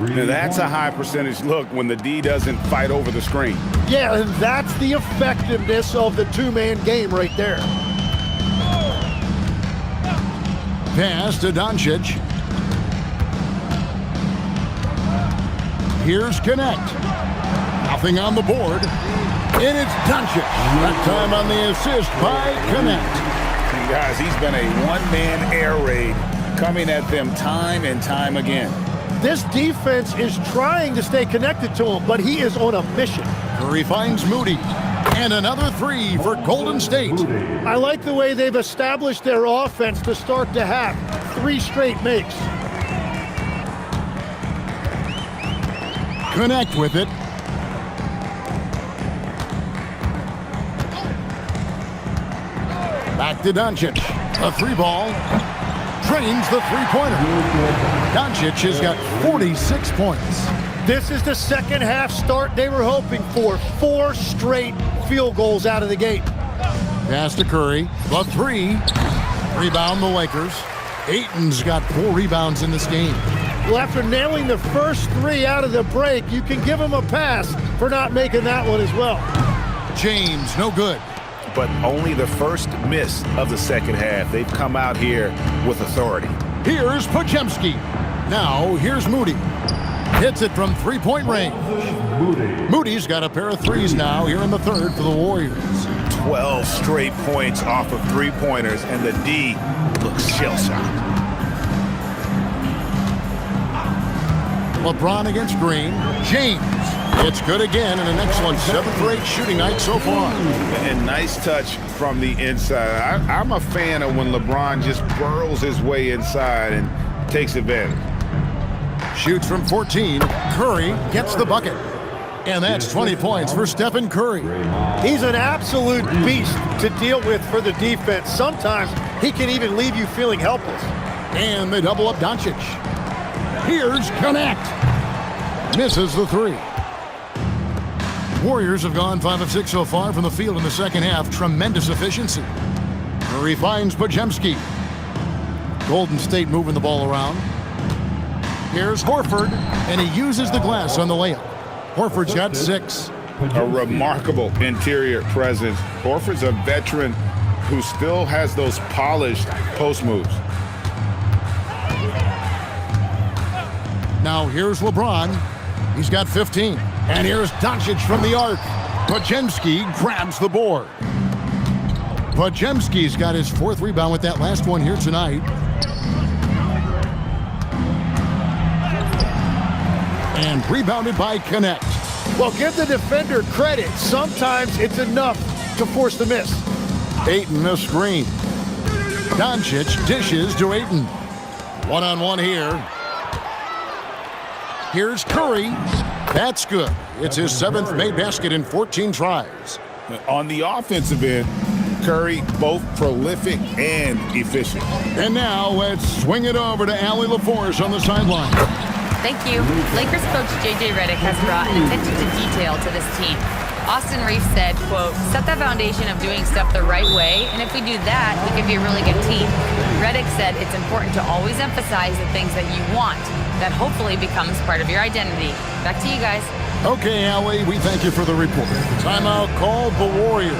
Speaker 2: Now that's a high percentage look when the D doesn't fight over the screen.
Speaker 3: Yeah, and that's the effectiveness of the 2-man game right there.
Speaker 1: Pass to Doncic. Here's Connect. Nothing on the board. And it's Doncic. That time on the assist by Connect.
Speaker 2: Guys, he's been a one-man air raid coming at them time and time again.
Speaker 3: This defense is trying to stay connected to him, but he is on a mission.
Speaker 1: Curry finds Moody. And another 3 for Golden State.
Speaker 3: I like the way they've established their offense to start the half. 3 straight makes.
Speaker 1: Connect with it. Back to Doncic. A 3 ball. Drains the 3-pointer. Doncic has got 46 points.
Speaker 3: This is the second half start they were hoping for. 4 straight field goals out of the gate.
Speaker 1: Pass to Curry. The 3. Rebound the Lakers. Ayton's got 4 rebounds in this game.
Speaker 3: Well, after nailing the first 3 out of the break, you can give him a pass for not making that one as well.
Speaker 1: James, no good.
Speaker 2: But only the first miss of the second half. They've come out here with authority.
Speaker 1: Here's Podziemski. Now, here's Moody. Hits it from 3-point range. Moody's got a pair of 3s now here in the third for the Warriors.
Speaker 2: 12 straight points off of three-pointers, and the D looks shell-shocked.
Speaker 1: LeBron against Green. James. It's good again, and an excellent 7 for 8 shooting night so far.
Speaker 2: And nice touch from the inside. I'm a fan of when LeBron just burrows his way inside and takes advantage.
Speaker 1: Shoots from 14. Curry gets the bucket. And that's 20 points for Stephen Curry.
Speaker 3: He's an absolute beast to deal with for the defense. Sometimes he can even leave you feeling helpless.
Speaker 1: And they double up Doncic. Here's Connect. Misses the three. Warriors have gone 5 of 6 so far from the field in the second half. Tremendous efficiency. Curry finds Podziemski. Golden State moving the ball around. Here's Horford, and he uses the glass on the layup. Horford's got 6.
Speaker 2: A remarkable interior presence. Horford's a veteran who still has those polished post moves.
Speaker 1: Now here's LeBron. He's got 15. And here's Doncic from the arc. Podziemski grabs the board. Podziemski's got his 4th rebound with that last one here tonight. And rebounded by Connect.
Speaker 3: Well, give the defender credit. Sometimes it's enough to force the miss.
Speaker 1: Ayton the screen. Doncic dishes to Ayton. One-on-one here. Here's Curry. That's good. It's his 7th made basket in 14 tries.
Speaker 2: On the offensive end, Curry both prolific and efficient.
Speaker 1: And now let's swing it over to Allie LaForce on the sideline.
Speaker 4: Thank you. Lakers coach J.J. Redick has brought an attention to detail to this team. Austin Reeves said, quote, set that foundation of doing stuff the right way, and if we do that, we can be a really good team. Redick said it's important to always emphasize the things that you want. That hopefully becomes part of your identity. Back to you guys.
Speaker 1: Okay, Allie, we thank you for the report. Timeout called the Warriors.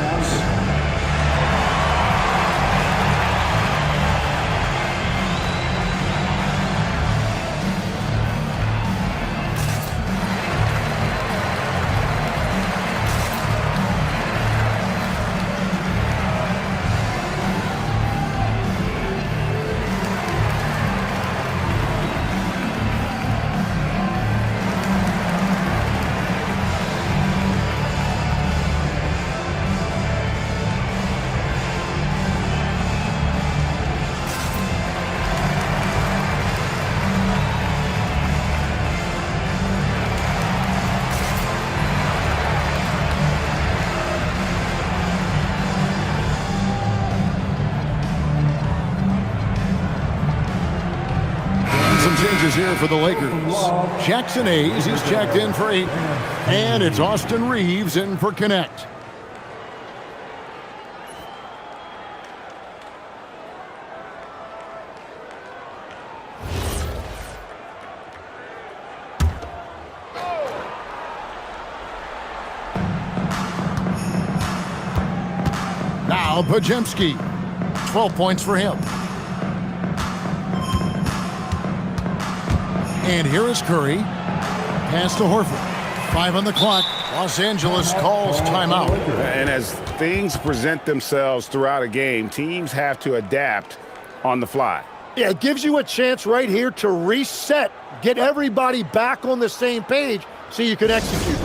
Speaker 1: Changes here for the Lakers. Jackson Hayes, he's checked in for 8. And it's Austin Reeves in for Connect. Now Podziemski. 12 points for him. And here is Curry. Pass to Horford. 5 on the clock. Los Angeles calls timeout.
Speaker 2: And as things present themselves throughout a game, teams have to adapt on the fly.
Speaker 3: Yeah, it gives you a chance right here to reset, get everybody back on the same page so you can execute.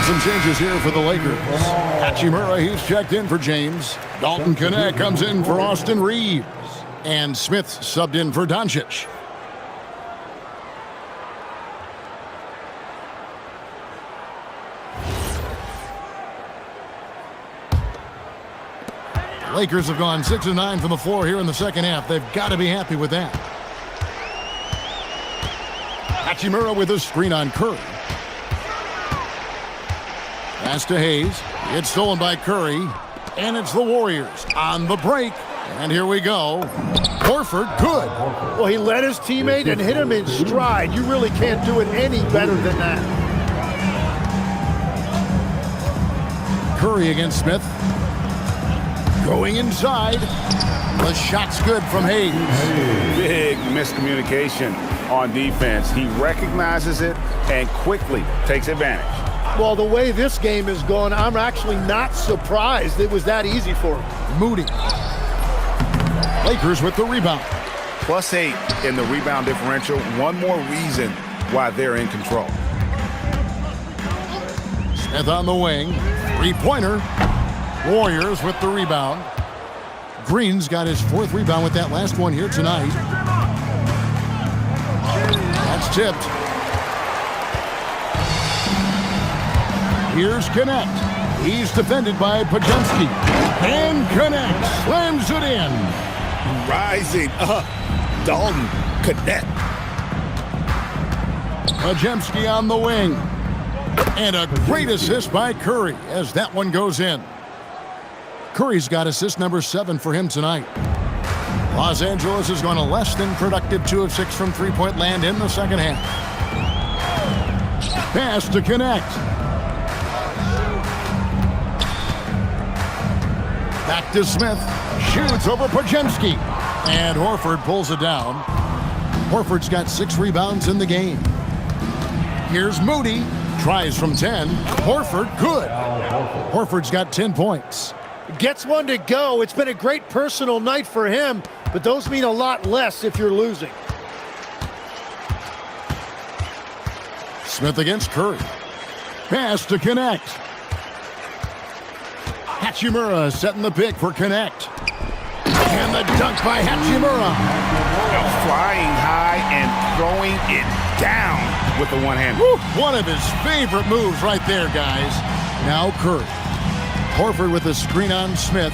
Speaker 1: Some changes here for the Lakers. Hachimura, he's checked in for James. Dalton Connect comes in for Austin Reeves. And Smith subbed in for Doncic. The Lakers have gone 6 of 9 from the floor here in the second half. They've got to be happy with that. Hachimura with a screen on Curry. Pass to Hayes. It's stolen by Curry. And it's the Warriors on the break. And here we go. Horford, good.
Speaker 3: Well, he led his teammate and hit him in stride. You really can't do it any better than that.
Speaker 1: Curry against Smith. Going inside. The shot's good from Hayes.
Speaker 2: Big miscommunication on defense. He recognizes it and quickly takes advantage.
Speaker 3: Well, the way this game is going, I'm actually not surprised it was that easy for him.
Speaker 1: Moody. Lakers with the rebound.
Speaker 2: +8 in the rebound differential. One more reason why they're in control.
Speaker 1: Smith on the wing. Three-pointer. Warriors with the rebound. Green's got his 4th rebound with that last one here tonight. That's tipped. Here's Connect. He's defended by Pajemski. And Connect slams it in.
Speaker 6: Rising up. Dalton Connect.
Speaker 1: Pajemski on the wing. And a great assist by Curry as that one goes in. Curry's got assist number 7 for him tonight. Los Angeles is going to less than productive 2 of 6 from three-point land in the second half. Pass to Connect. Back to Smith. Shoots over Pajemski. And Horford pulls it down. Horford's got 6 rebounds in the game. Here's Moody. Tries from 10. Horford, good. Horford's got 10 points.
Speaker 3: Gets one to go. It's been a great personal night for him, but those mean a lot less if you're losing.
Speaker 1: Smith against Curry. Pass to Connect. Hachimura setting the pick for Connect. And the dunk by Hachimura.
Speaker 2: Flying high and throwing it down with the one hand.
Speaker 1: One of his favorite moves right there, guys. Now Curry. Horford with a screen on Smith.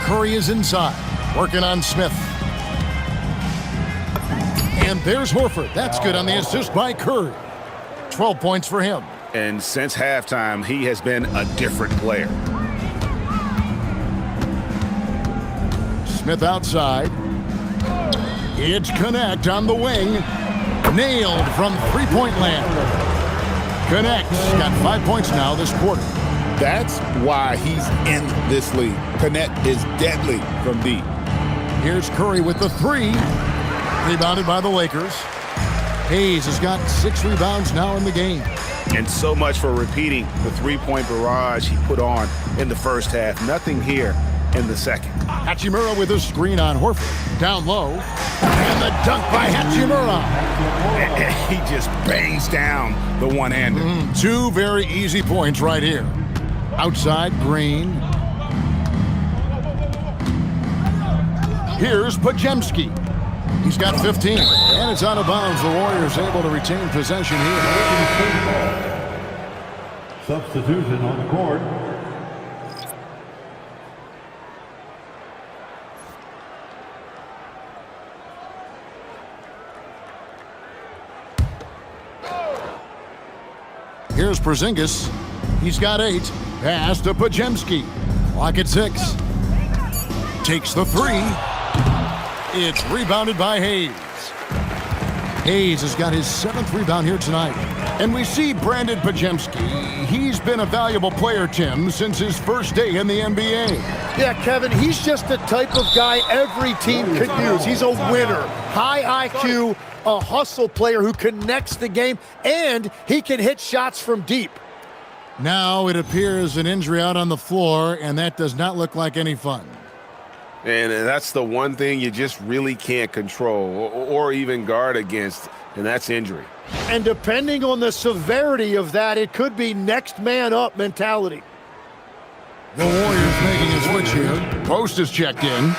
Speaker 1: Curry is inside, working on Smith. And there's Horford. That's good on the assist by Curry. 12 points for him.
Speaker 2: And since halftime, he has been a different player.
Speaker 1: Smith outside. It's Connect on the wing. Nailed from three-point land. Connect's got 5 points now this quarter.
Speaker 6: That's why he's in this league. Connect is deadly from deep.
Speaker 1: Here's Curry with the 3. Rebounded by the Lakers. Hayes has got 6 rebounds now in the game.
Speaker 2: And so much for repeating the three-point barrage he put on in the first half. Nothing here in the second.
Speaker 1: Hachimura with a screen on Horford. Down low. And the dunk by Hachimura.
Speaker 2: He just bangs down the one-hander.
Speaker 1: 2 very easy points right here. Outside, Green. Here's Pajemski. He's got 15. And it's out of bounds. The Warriors able to retain possession here.
Speaker 8: Substitution on the court.
Speaker 1: Here's Porzingis. He's got 8. Pass to Pajemski. Clock at 6. Takes the 3. It's rebounded by Hayes. Hayes has got his 7th rebound here tonight. And we see Brandon Pajemski. He's been a valuable player, Tim, since his first day in the NBA.
Speaker 3: Yeah, Kevin, he's just the type of guy every team could use. He's a winner. High IQ, a hustle player who connects the game, and he can hit shots from deep.
Speaker 1: Now it appears an injury out on the floor, and that does not look like any fun.
Speaker 6: And that's the one thing you just really can't control or even guard against, and that's injury.
Speaker 3: And depending on the severity of that, it could be next man up mentality.
Speaker 1: The Warriors making a switch here. Post is checked in.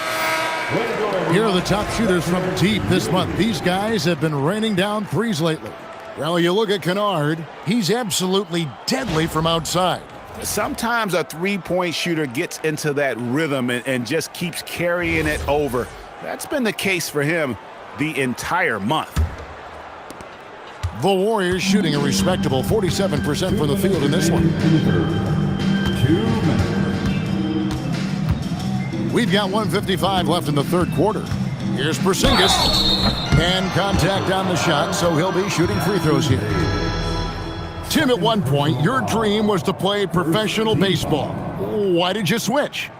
Speaker 1: Here are the top shooters from deep this month. These guys have been raining down threes lately. Well, you look at Kennard. He's absolutely deadly from outside.
Speaker 2: Sometimes a three-point shooter gets into that rhythm and just keeps carrying it over. That's been the case for him the entire month.
Speaker 1: The Warriors shooting a respectable 47% from the field in this one.
Speaker 8: 2 minutes.
Speaker 1: We've got 1:55 left in the third quarter. Here's Porzingis. And contact on the shot, so he'll be shooting free throws here. Tim, at one point, your dream was to play professional baseball. Why did you switch?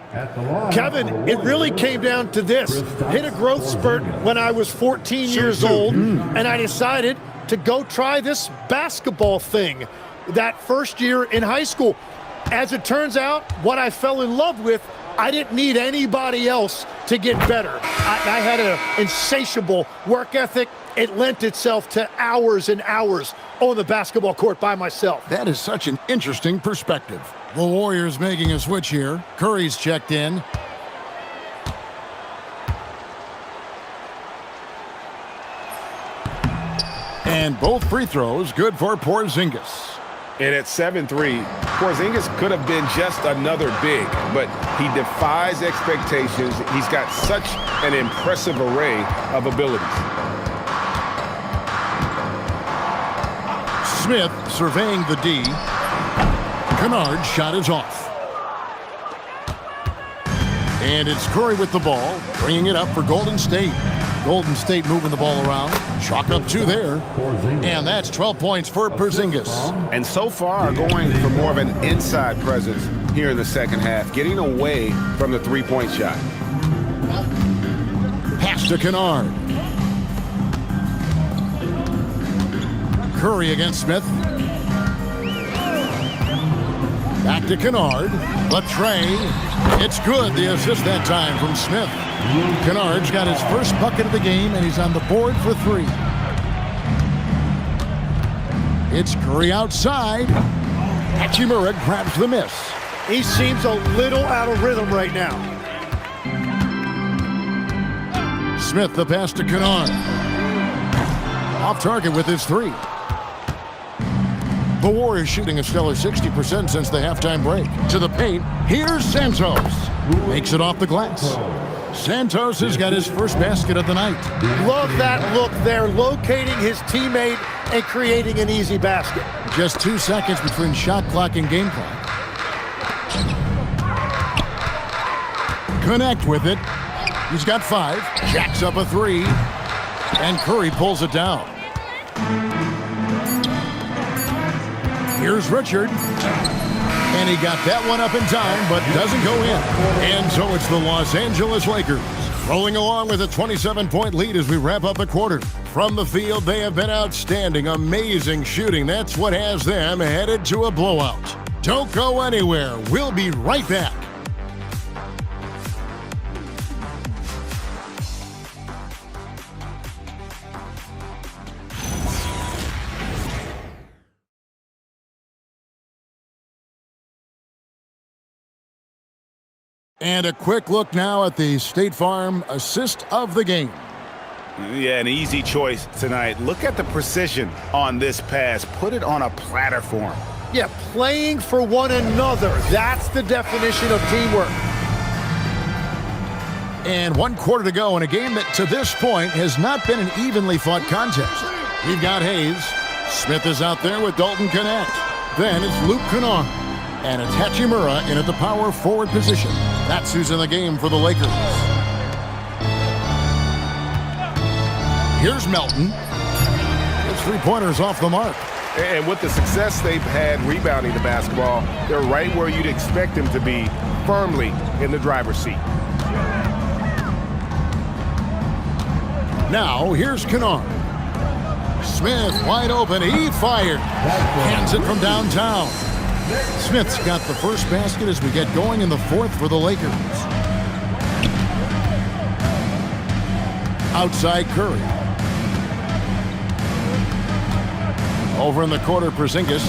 Speaker 3: Kevin, it really came down to this. Hit a growth spurt when I was 14 years old, and I decided to go try this basketball thing that first year in high school. As it turns out, what I fell in love with, I didn't need anybody else to get better. I had an insatiable work ethic. It lent itself to hours and hours on the basketball court by myself.
Speaker 1: That is such an interesting perspective. The Warriors making a switch here. Curry's checked in. And both free throws good for Porzingis.
Speaker 6: And at 7'3", Porzingis could have been just another big, but he defies expectations. He's got such an impressive array of abilities.
Speaker 1: Smith surveying the D. Kennard's shot is off. And it's Curry with the ball, bringing it up for Golden State. Golden State moving the ball around. Chalk up 2 there. And that's 12 points for Porzingis.
Speaker 6: And so far, going for more of an inside presence here in the second half, getting away from the three-point shot.
Speaker 1: Pass to Kennard. Curry against Smith. Back to Kennard. The tray. It's good. The assist that time from Smith. Kennard's got his first bucket of the game, and he's on the board for 3. It's Curry outside. Hachimura grabs the miss.
Speaker 3: He seems a little out of rhythm right now.
Speaker 1: Smith the pass to Kennard. Off target with his 3. The Warriors shooting a stellar 60% since the halftime break. To the paint, here's Santos. Makes it off the glass. Santos has got his first basket of the night.
Speaker 3: Love that look there, locating his teammate and creating an easy basket.
Speaker 1: Just 2 seconds between shot clock and game clock. Connect with it. He's got 5. Jacks up a 3. And Curry pulls it down. Here's Richard. And he got that one up in time, but doesn't go in. And so it's the Los Angeles Lakers rolling along with a 27-point lead as we wrap up the quarter. From the field, they have been outstanding, amazing shooting. That's what has them headed to a blowout. Don't go anywhere. We'll be right back. And a quick look now at the State Farm assist of the game.
Speaker 6: Yeah, an easy choice tonight. Look at the precision on this pass. Put it on a platter for him.
Speaker 3: Yeah, playing for one another. That's the definition of teamwork.
Speaker 1: And 1 quarter to go in a game that to this point has not been an evenly fought contest. We've got Hayes. Smith is out there with Dalton Connect. Then it's Luke Kennard. And it's Hachimura in at the power forward position. That's who's in the game for the Lakers. Here's Melton. His 3-pointers off the mark.
Speaker 6: And with the success they've had rebounding the basketball, they're right where you'd expect them to be, firmly in the driver's seat.
Speaker 1: Now, here's Kennard. Smith wide open. He fired. Hands it from downtown. Smith's got the first basket as we get going in the 4th for the Lakers. Outside Curry. Over in the corner, Porzingis.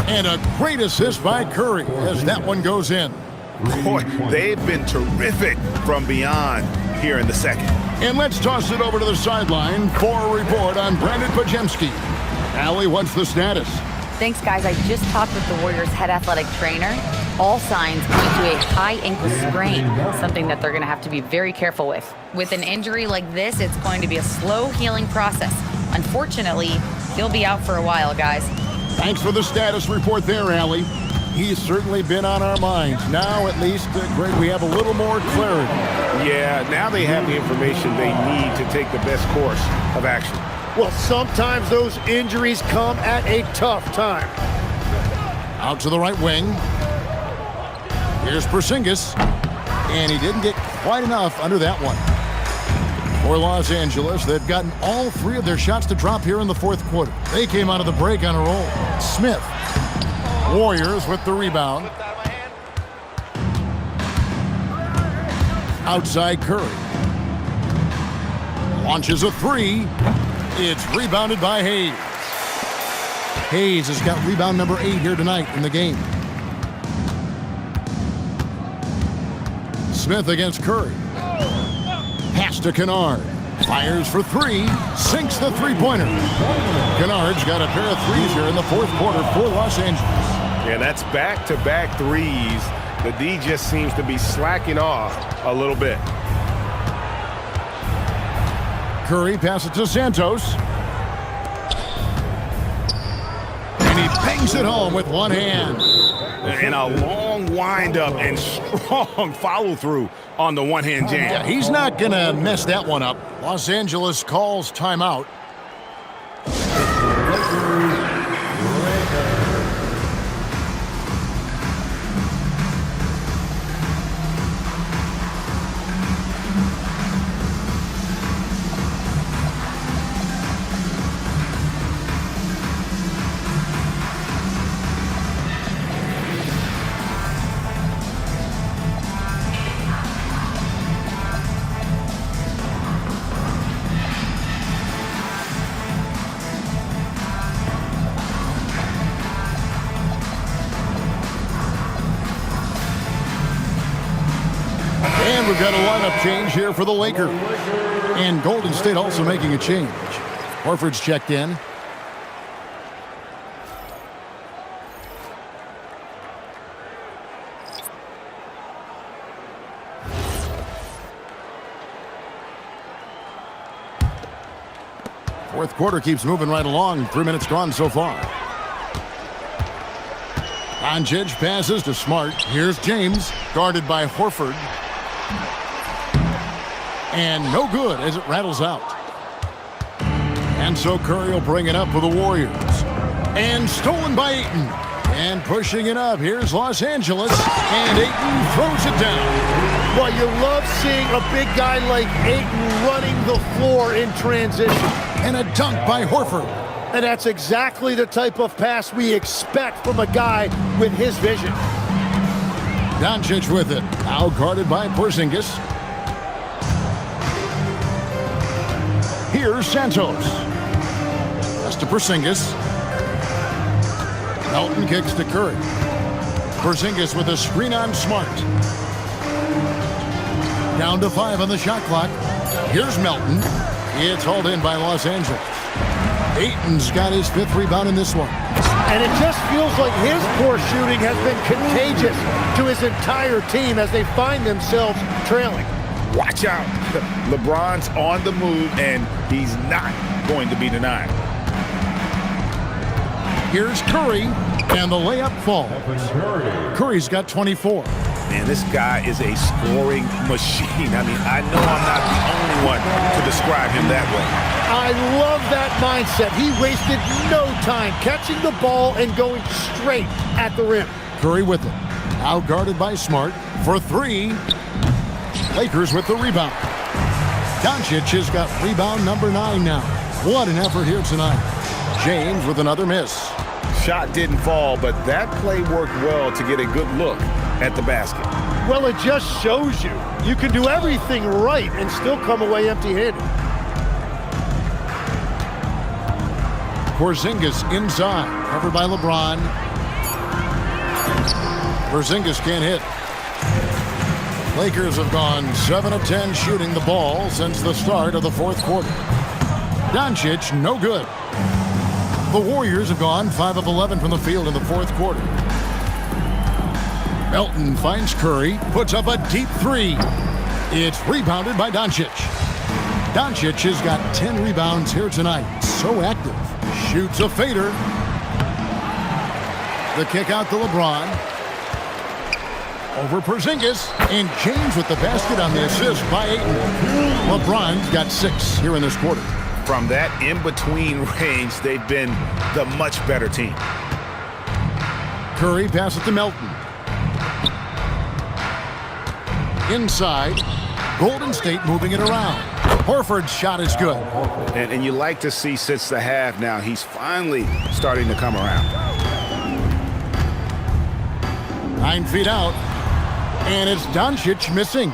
Speaker 1: And a great assist by Curry as that one goes in.
Speaker 6: Boy, they've been terrific from beyond here in the second.
Speaker 1: And let's toss it over to the sideline for a report on Brandon Pajemski. Allie, what's the status?
Speaker 4: Thanks, guys. I just talked with the Warriors' head athletic trainer. All signs point to a high ankle sprain, something that they're going to have to be very careful with. With an injury like this, it's going to be a slow healing process. Unfortunately, he'll be out for a while, guys.
Speaker 1: Thanks for the status report there, Allie. He's certainly been on our minds. Now, at least, Greg, we have a little more clarity.
Speaker 6: Yeah, now they have the information they need to take the best course of action.
Speaker 3: Well, sometimes those injuries come at a tough time.
Speaker 1: Out to the right wing. Here's Porzingis. And he didn't get quite enough under that one. For Los Angeles, they've gotten all 3 of their shots to drop here in the fourth quarter. They came out of the break on a roll. Smith. Warriors with the rebound. Outside Curry. Launches a 3. It's rebounded by Hayes. Hayes has got rebound number 8 here tonight in the game. Smith against Curry. Pass to Kennard. Fires for 3. Sinks the three-pointer. Kennard's got a pair of 3s here in the fourth quarter for Los Angeles.
Speaker 6: Yeah, that's back-to-back 3s. The D just seems to be slacking off a little bit.
Speaker 1: Curry passes to Santos. And he bangs it home with one hand.
Speaker 6: And a long windup and strong follow-through on the one-hand jam.
Speaker 1: Yeah, he's not going to mess that one up. Los Angeles calls timeout. And we've got a lineup change here for the Lakers. And Golden State also making a change. Horford's checked in. Fourth quarter keeps moving right along. 3 minutes gone so far. Doncic passes to Smart. Here's James, guarded by Horford. And no good as it rattles out. And so Curry will bring it up for the Warriors. And stolen by Ayton. And pushing it up. Here's Los Angeles. And Ayton throws it down.
Speaker 3: Well, you love seeing a big guy like Ayton running the floor in transition.
Speaker 1: And a dunk by Horford.
Speaker 3: And that's exactly the type of pass we expect from a guy with his vision.
Speaker 1: Doncic with it. Now guarded by Porzingis. Here's Santos. That's to Porzingis. Melton kicks to Curry. Porzingis with a screen on Smart. Down to 5 on the shot clock. Here's Melton. It's hauled in by Los Angeles. Ayton's got his 5th rebound in this one.
Speaker 3: And it just feels like his poor shooting has been contagious to his entire team as they find themselves trailing.
Speaker 6: Watch out. LeBron's on the move, and he's not going to be denied.
Speaker 1: Here's Curry, and the layup falls. Curry's got 24.
Speaker 6: Man, this guy is a scoring machine. I mean, I know I'm not the only one to describe him that way.
Speaker 3: I love that mindset. He wasted no time catching the ball and going straight at the rim.
Speaker 1: Curry with it. Now guarded by Smart for 3. Lakers with the rebound. Doncic has got rebound number 9 now. What an effort here tonight. James with another miss.
Speaker 6: Shot didn't fall, but that play worked well to get a good look at the basket.
Speaker 3: Well, it just shows you can do everything right and still come away empty-handed.
Speaker 1: Porzingis inside, covered by LeBron. Porzingis can't hit. Lakers have gone 7 of 10 shooting the ball since the start of the fourth quarter. Doncic, no good. The Warriors have gone 5 of 11 from the field in the fourth quarter. Melton finds Curry, puts up a deep 3. It's rebounded by Doncic. Doncic has got 10 rebounds here tonight. So active. Shoots a fader. The kick out to LeBron. Over Porzingis, and James with the basket on the assist by Ayton. LeBron's got 6 here in this quarter.
Speaker 2: from that in-between range, they've been the much better team.
Speaker 1: Curry passes to Melton. Inside, Golden State moving it around. Horford's shot is good.
Speaker 2: And you like to see since the half now, he's finally starting to come around.
Speaker 1: 9 feet out, and it's Doncic missing.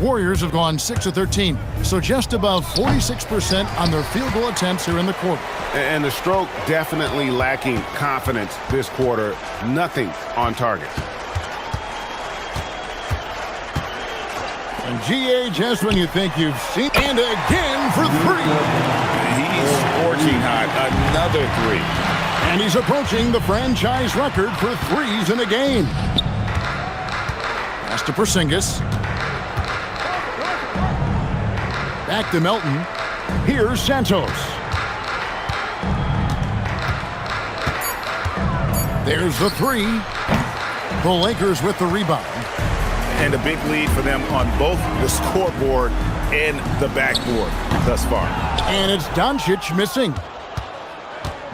Speaker 1: Warriors have gone 6 of 13, so just about 46% on their field goal attempts here in the quarter.
Speaker 2: And the stroke definitely lacking confidence this quarter. Nothing on target.
Speaker 1: And GA, just when you think you've seen, and again for 3.
Speaker 2: He's scorching hot. Another 3.
Speaker 1: And he's approaching the franchise record for threes in a game. Pass to Porzingis. Back to Melton. Here's Santos. There's the 3. The Lakers with the rebound.
Speaker 2: And a big lead for them on both the scoreboard and the backboard thus far.
Speaker 1: And it's Doncic missing.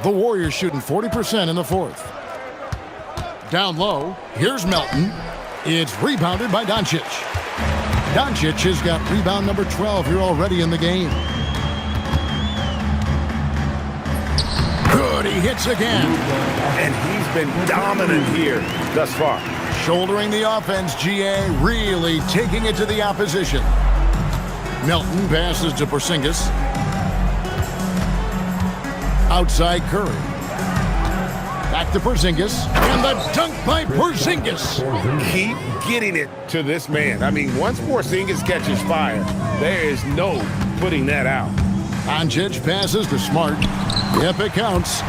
Speaker 1: The Warriors shooting 40% in the 4th. Down low, here's Melton. It's rebounded by Doncic. Doncic has got rebound number 12 here already in the game. Good, he hits again.
Speaker 2: And he's been dominant here thus far.
Speaker 1: Shouldering the offense, GA, really taking it to the opposition. Melton passes to Porzingis. Outside Curry. Back to Porzingis. And the dunk by Porzingis.
Speaker 2: Keep getting it to this man. I mean, once Porzingis catches fire, there is no putting that out.
Speaker 1: Doncic passes to Smart. Yep, it counts.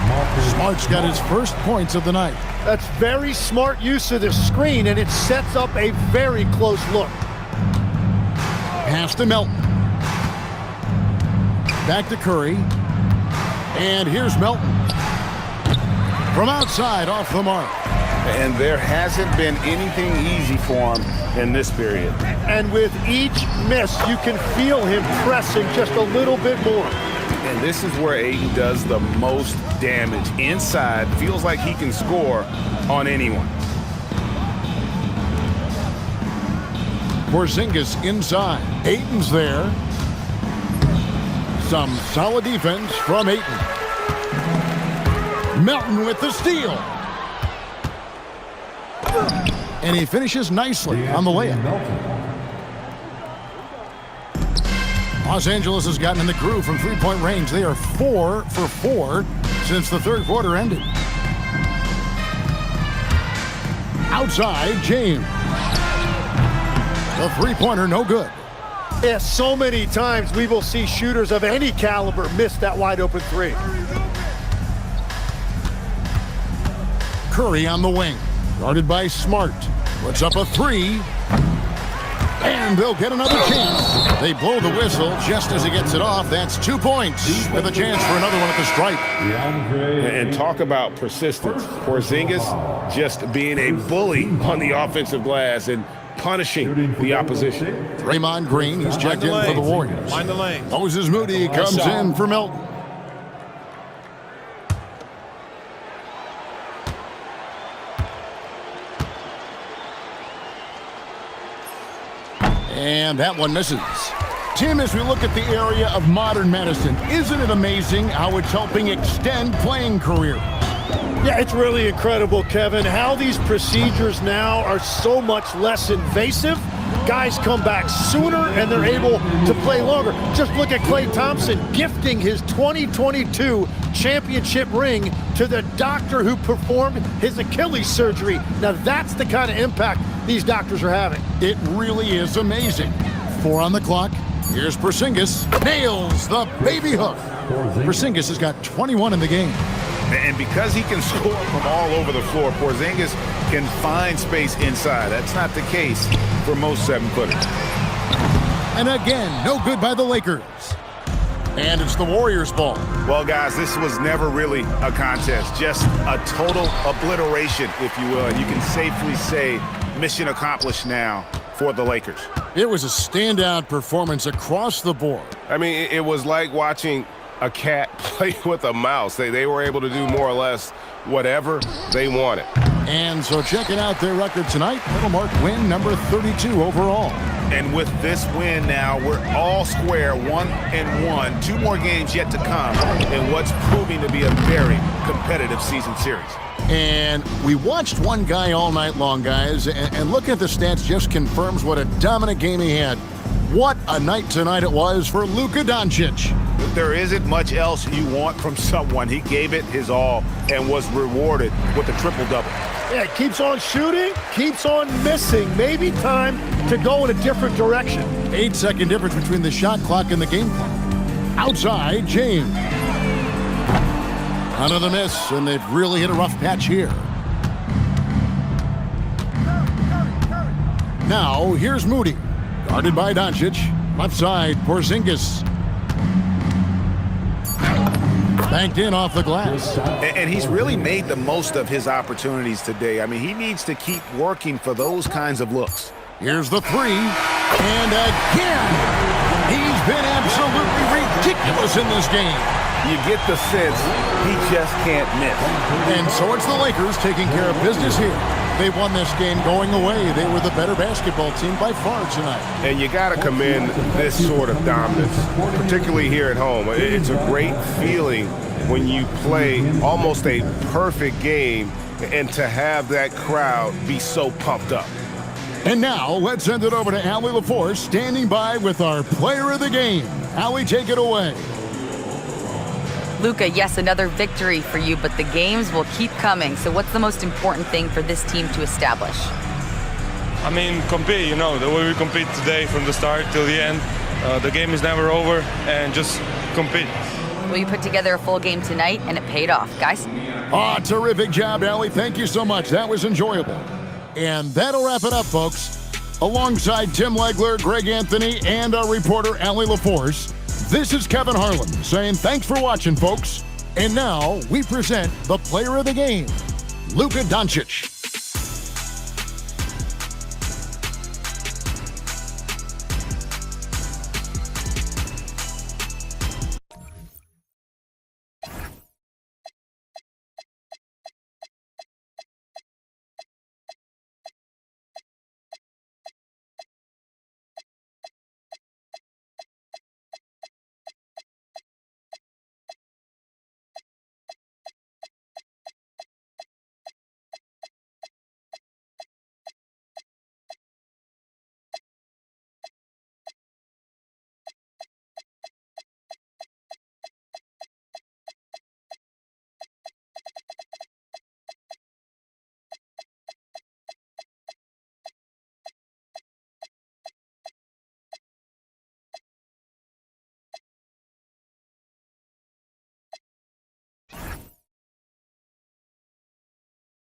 Speaker 1: Smart's got his first points of the night.
Speaker 3: That's very smart use of the screen, and it sets up a very close look.
Speaker 1: Pass to Melton. Back to Curry. And here's Melton. From outside, off the mark.
Speaker 2: And there hasn't been anything easy for him in this period.
Speaker 3: And with each miss, you can feel him pressing just a little bit more.
Speaker 2: And this is where Ayton does the most damage. Inside, feels like he can score on anyone.
Speaker 1: Porzingis inside. Ayton's there. Some solid defense from Ayton. Melton with the steal. And he finishes nicely on the layup. Los Angeles has gotten in the groove from three-point range. They are 4 for 4 since the third quarter ended. Outside, James. The three-pointer, no good.
Speaker 3: Yeah, so many times we will see shooters of any caliber miss that wide-open 3.
Speaker 1: Curry on the wing. Guarded by Smart. Puts up a 3. And they'll get another chance. They blow the whistle just as he gets it off. That's 2 points with a chance for another one at the stripe.
Speaker 2: And talk about persistence. Porzingis just being a bully on the offensive glass and punishing the opposition.
Speaker 1: Draymond Green, he's checked in for the Warriors.
Speaker 7: Find the lane.
Speaker 1: Moses Moody comes in for Melton. And that one misses. Tim, as we look at the area of modern medicine, isn't it amazing how it's helping extend playing careers?
Speaker 3: Yeah, it's really incredible, Kevin, how these procedures now are so much less invasive. Guys come back sooner and they're able to play longer. Just look at Klay Thompson gifting his 2022 championship ring to the doctor who performed his Achilles surgery. Now that's the kind of impact these doctors are having.
Speaker 1: It really is amazing. 4 on the clock. Here's Porzingis. Nails the baby hook. Porzingis has got 21 in the game.
Speaker 2: And because he can score from all over the floor, Porzingis can find space inside. That's not the case for most 7-footers.
Speaker 1: And again, no good by the Lakers. And it's the Warriors' ball.
Speaker 2: Well, guys, this was never really a contest, just a total obliteration, if you will. And you can safely say mission accomplished now for the Lakers.
Speaker 1: It was a standout performance across the board.
Speaker 6: I mean, it was like watching a cat play with a mouse. They were able to do more or less whatever they wanted.
Speaker 1: And so checking out their record tonight, that'll mark win number 32 overall.
Speaker 2: And with this win now, we're all square, 1-1. 2 more games yet to come in what's proving to be a very competitive season series.
Speaker 1: And we watched one guy all night long, guys, and looking at the stats just confirms what a dominant game he had. What a night tonight it was for Luka Doncic.
Speaker 2: There isn't much else you want from someone. He gave it his all and was rewarded with a triple-double.
Speaker 3: Yeah, keeps on shooting, keeps on missing. Maybe time to go in a different direction.
Speaker 1: 8-second difference between the shot clock and the game clock. Outside, James. Another miss, and they've really hit a rough patch here. Now, here's Moody. Guarded by Doncic. Left side, Porzingis. Banked in off the glass.
Speaker 2: And he's really made the most of his opportunities today. I mean, he needs to keep working for those kinds of looks.
Speaker 1: Here's the three. And again, he's been absolutely ridiculous in this game.
Speaker 2: You get the sense he just can't miss.
Speaker 1: And so it's the Lakers taking care of business here. They won this game going away. They were the better basketball team by far tonight.
Speaker 6: And you got to commend this sort of dominance, particularly here at home. It's a great feeling when you play almost a perfect game and to have that crowd be so pumped up.
Speaker 1: And now let's send it over to Allie LaForce, standing by with our player of the game. Allie, take it away.
Speaker 4: Luka, yes, another victory for you, but the games will keep coming. So what's the most important thing for this team to establish?
Speaker 12: I mean, compete, you know, the way we compete today from the start till the end. The game is never over, and just compete.
Speaker 4: Well, you put together a full game tonight, and it paid off. Guys?
Speaker 1: Terrific job, Allie. Thank you so much. That was enjoyable. And that'll wrap it up, folks. Alongside Tim Legler, Greg Anthony, and our reporter, Allie LaForce, this is Kevin Harlan saying thanks for watching, folks. And now we present the player of the game, Luka Doncic.